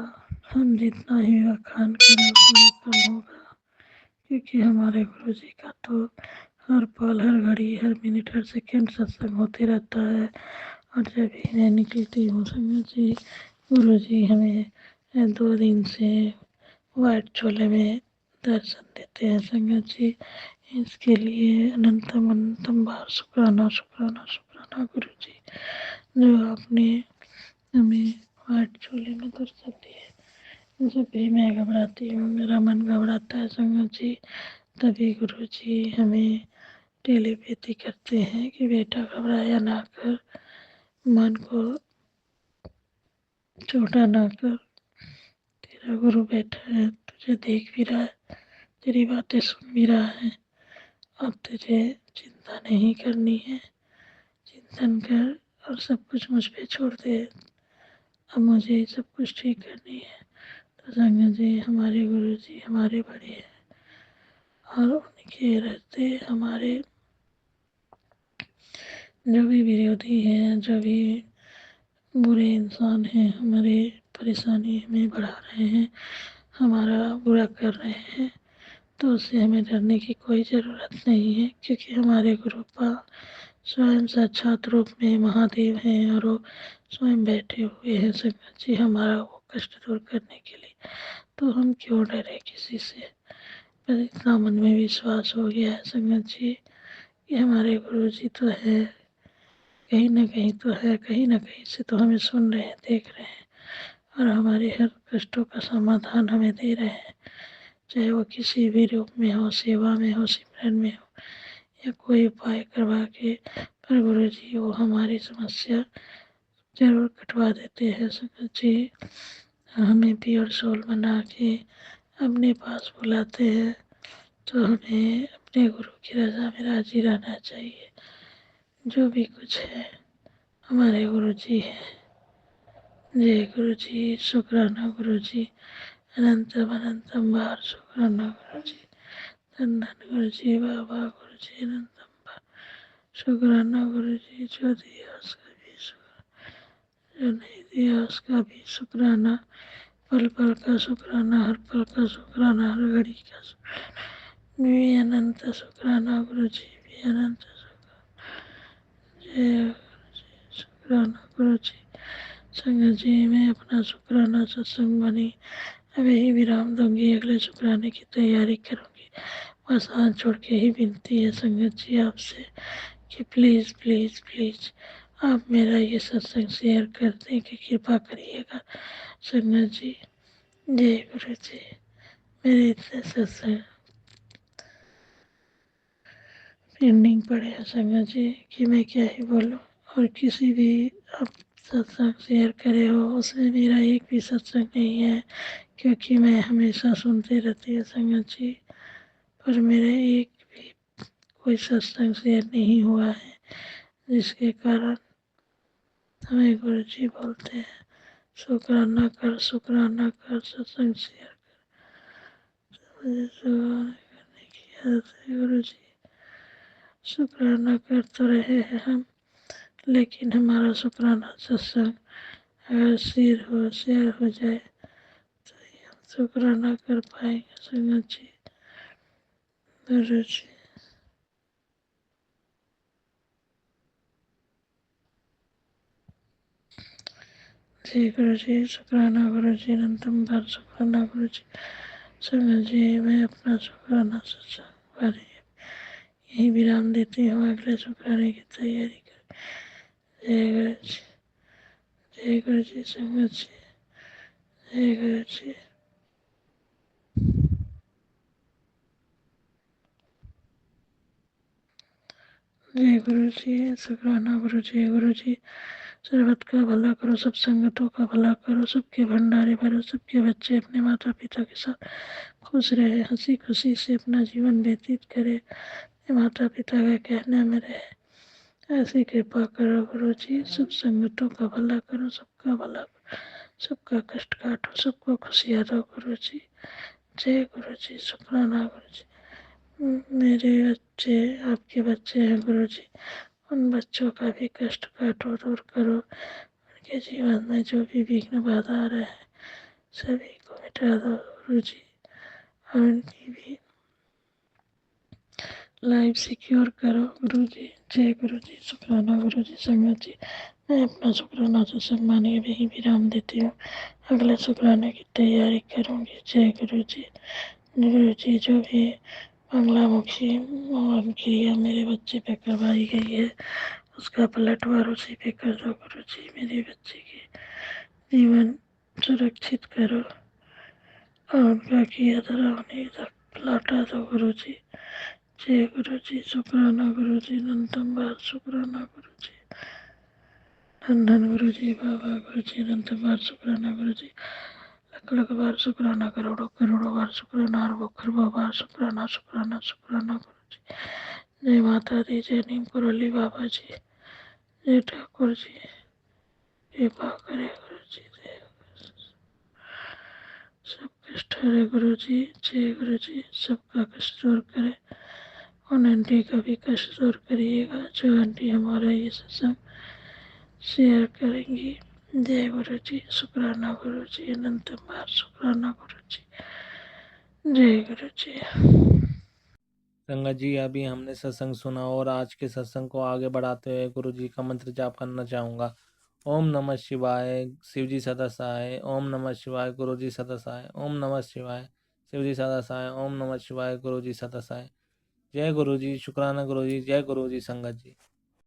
हम जितना ही बखान करें उतना कम होगा, क्योंकि हमारे गुरु जी का तो हर पल, हर घड़ी, हर मिनट, हर सेकंड सत्संग होते रहता है। और जब भी मैं निकलती हूँ संगत जी, गुरु जी हमें 2 दिन से वाइट छोले में दर्शन देते हैं संगत जी। इसके लिए अनंतम अनंतम बार शुक्राना शुक्राना शुक्राना गुरु जी, जो आपने हमें वाइट छोले में दर्शन दिए। जब भी मैं घबराती हूँ, मेरा मन घबराता है संगत जी, तभी गुरु जी हमें टेलीपैथी करते हैं कि बेटा घबराया ना कर, मन को छोटा ना कर, तेरा गुरु बैठा है, तुझे देख भी रहा है, तेरी बातें सुन भी रहा है। अब तुझे चिंता नहीं करनी है, चिंतन कर और सब कुछ मुझ पे छोड़ दे। अब मुझे सब कुछ ठीक करनी है। तो संगत जी हमारे गुरु जी हमारे बड़े हैं और उनके रहते हमारे जो भी विरोधी हैं, जो भी बुरे इंसान हैं, हमारे परेशानी में बढ़ा रहे हैं, हमारा बुरा कर रहे हैं, तो उससे हमें डरने की कोई ज़रूरत नहीं है, क्योंकि हमारे गुरुपा स्वयं साक्षात रूप में महादेव हैं और वो स्वयं बैठे हुए हैं संगत जी हमारा वो कष्ट दूर करने के लिए। तो हम क्यों डरे किसी से। पर इतना मन में विश्वास हो गया है संगत जी कि हमारे गुरु जी तो है, कहीं ना कहीं तो है, कहीं ना कहीं से तो हमें सुन रहे हैं, देख रहे हैं और हमारे हर कष्टों का समाधान हमें दे रहे हैं, चाहे वो किसी भी रूप में हो, सेवा में हो, सिमरन में हो या कोई उपाय करवा के, पर गुरु जी वो हमारी समस्या जरूर कटवा देते हैं। संगत जी हमें प्योर सोल बना के अपने पास बुलाते हैं, तो हमें अपने गुरु की रजा में राजी रहना चाहिए। जो भी कुछ है हमारे गुरु जी हैं। जय गुरु जी, शुक्राना गुरु जी, अनंतम अनंतम बार शुक्राना गुरु जी, धन धन गुरु जी, बाबा गुरु जी, अनंतम बार शुक्राना गुरु जी। जो दिया उसका भी शुक्राना, जो नहीं दिया उसका भी शुक्राना, पल पल का शुक्राना, हर पल का शुक्राना, हर घड़ी का शुक्राना, भी अनंत शुक्राना गुरु जी, भी अनंत शुक्राना। जय गुरु जी, शुक्राना गुरु जी। संगत जी मैं अपना शुक्राना सत्संग बनी अभी ही विराम दूंगी, अगले शुक्राने की तैयारी करूंगी। बस हाथ जोड़ के ही विनती है संगत जी आपसे कि प्लीज़ प्लीज़ प्लीज़ आप मेरा ये सत्संग शेयर करने की कृपा करिएगा संगत जी। जय गुरु जी। मेरे इतने सत्संग पेंडिंग पड़े हैं संगत जी कि मैं क्या ही बोलूँ। और किसी भी आप सत्संग शेयर करे हो उसमें मेरा एक भी सत्संग नहीं है, क्योंकि मैं हमेशा सुनते रहती हूँ संगत जी, पर मेरा एक भी कोई सत्संग शेयर नहीं हुआ है, जिसके कारण हमें गुरु जी बोलते हैं शुक्राना कर, शुक्राना कर, सत्संग शेयर कर। मुझे शुक्राना करने की आदत है गुरु जी। शुक्राना कर तो रहे हैं हम, लेकिन हमारा शुक्राना सत्संग अगर शेयर हो जाए तो ही हम शुक्राना कर पाएंगे संगत जी। गुरु जी जी, गुरु जी शुक्राना गुरु जी, अनंतम बार शुक्राना गुरु जी। संगत जी मैं अपना शुक्राना सत्संग वाले यही विराम देती हूँ, अगले शुक्राने की तैयारी कर। जय गुरु जी, जय गुरु जी संगत जी, जय गुरु जी। जय गुरु जी, शुक्राना गुरु जी। गुरु जी सर्वत का भला करो, सब संगतों का भला करो, सबके भंडारे भरो, सबके बच्चे अपने माता पिता के साथ खुश रहे, हंसी खुशी से अपना जीवन व्यतीत करे, माता पिता के कहने में रहे। ऐसी कृपा करो गुरु जी, सब संगतों का भला करो, सबका भला करो, सबका कष्ट काटो, सबको खुशियाँ दो गुरु जी। जय गुरु जी, शुक्राना गुरु जी। मेरे बच्चे आपके बच्चे हैं गुरु जी, उन बच्चों का भी कष्ट काटो, दूर करो, उनके जीवन में जो भी विघ्न बाधा आ रहे हैं सभी को मिटा दो गुरु जी, और उनकी भी लाइफ सिक्योर करो गुरु जी। जय गुरु जी, शुक्राना गुरु जी। संगत जी मैं अपना शुक्राना सत्संग माने भी ही विराम देती हूँ, अगले शुक्राने की तैयारी करूँगी। जय गुरु जी। गुरु जी जो भी बांग्लामुखी क्रिया मेरे बच्चे पे करवाई गई है उसका पलटवार उसी पे कर दो गुरु जी। मेरे बच्चे की जीवन सुरक्षित करो और उनका किया धरा उन्हीं तक लौटा दो गुरु जी। जय गुरु जी, शुक्राना गुरु जी, अनंतम बार शुक्राना गुरु जी, धन धन गुरु जी, बाबा गुरु जी, अनंतम बार शुक्राना गुरु जी, लख लख बार शुक्राना, करोड़ों करोड़ों बार शुक्राना, अरबों खरबों बार शुक्राना शुक्राना शुक्राना गुरु जी। जय माता दी, जय नीम कुरली बाबा जी, जय ठाकुर जी, कृपा करे गुरु जी। सब कष्ट हरे गुरु जी। जय गुरु जी, सबका कष्ट दूर करे, उन आंटी का भी कष्ट दूर करिएगा जो आंटी हमारा ये सत्संग शेयर करेंगी। जय गुरु जी, शुक्राना गुरु जी, अनंत बार शुक्राना गुरु जी। जय गुरु जी। संगत जी अभी हमने सत्संग सुना और आज के सत्संग को आगे बढ़ाते हुए गुरु जी का मंत्र जाप करना चाहूँगा। ओम नमः शिवाय, शिव जी सदा सहाय। ओम नमः शिवाय, गुरु जी सदा सहाय। ओम नमः शिवाय, शिव जी सदा सहाय। ओम नमः शिवाय, गुरु जी सदा सहाय। जय गुरु जी, शुक्राना गुरु जी, जय गुरु जी संगत जी।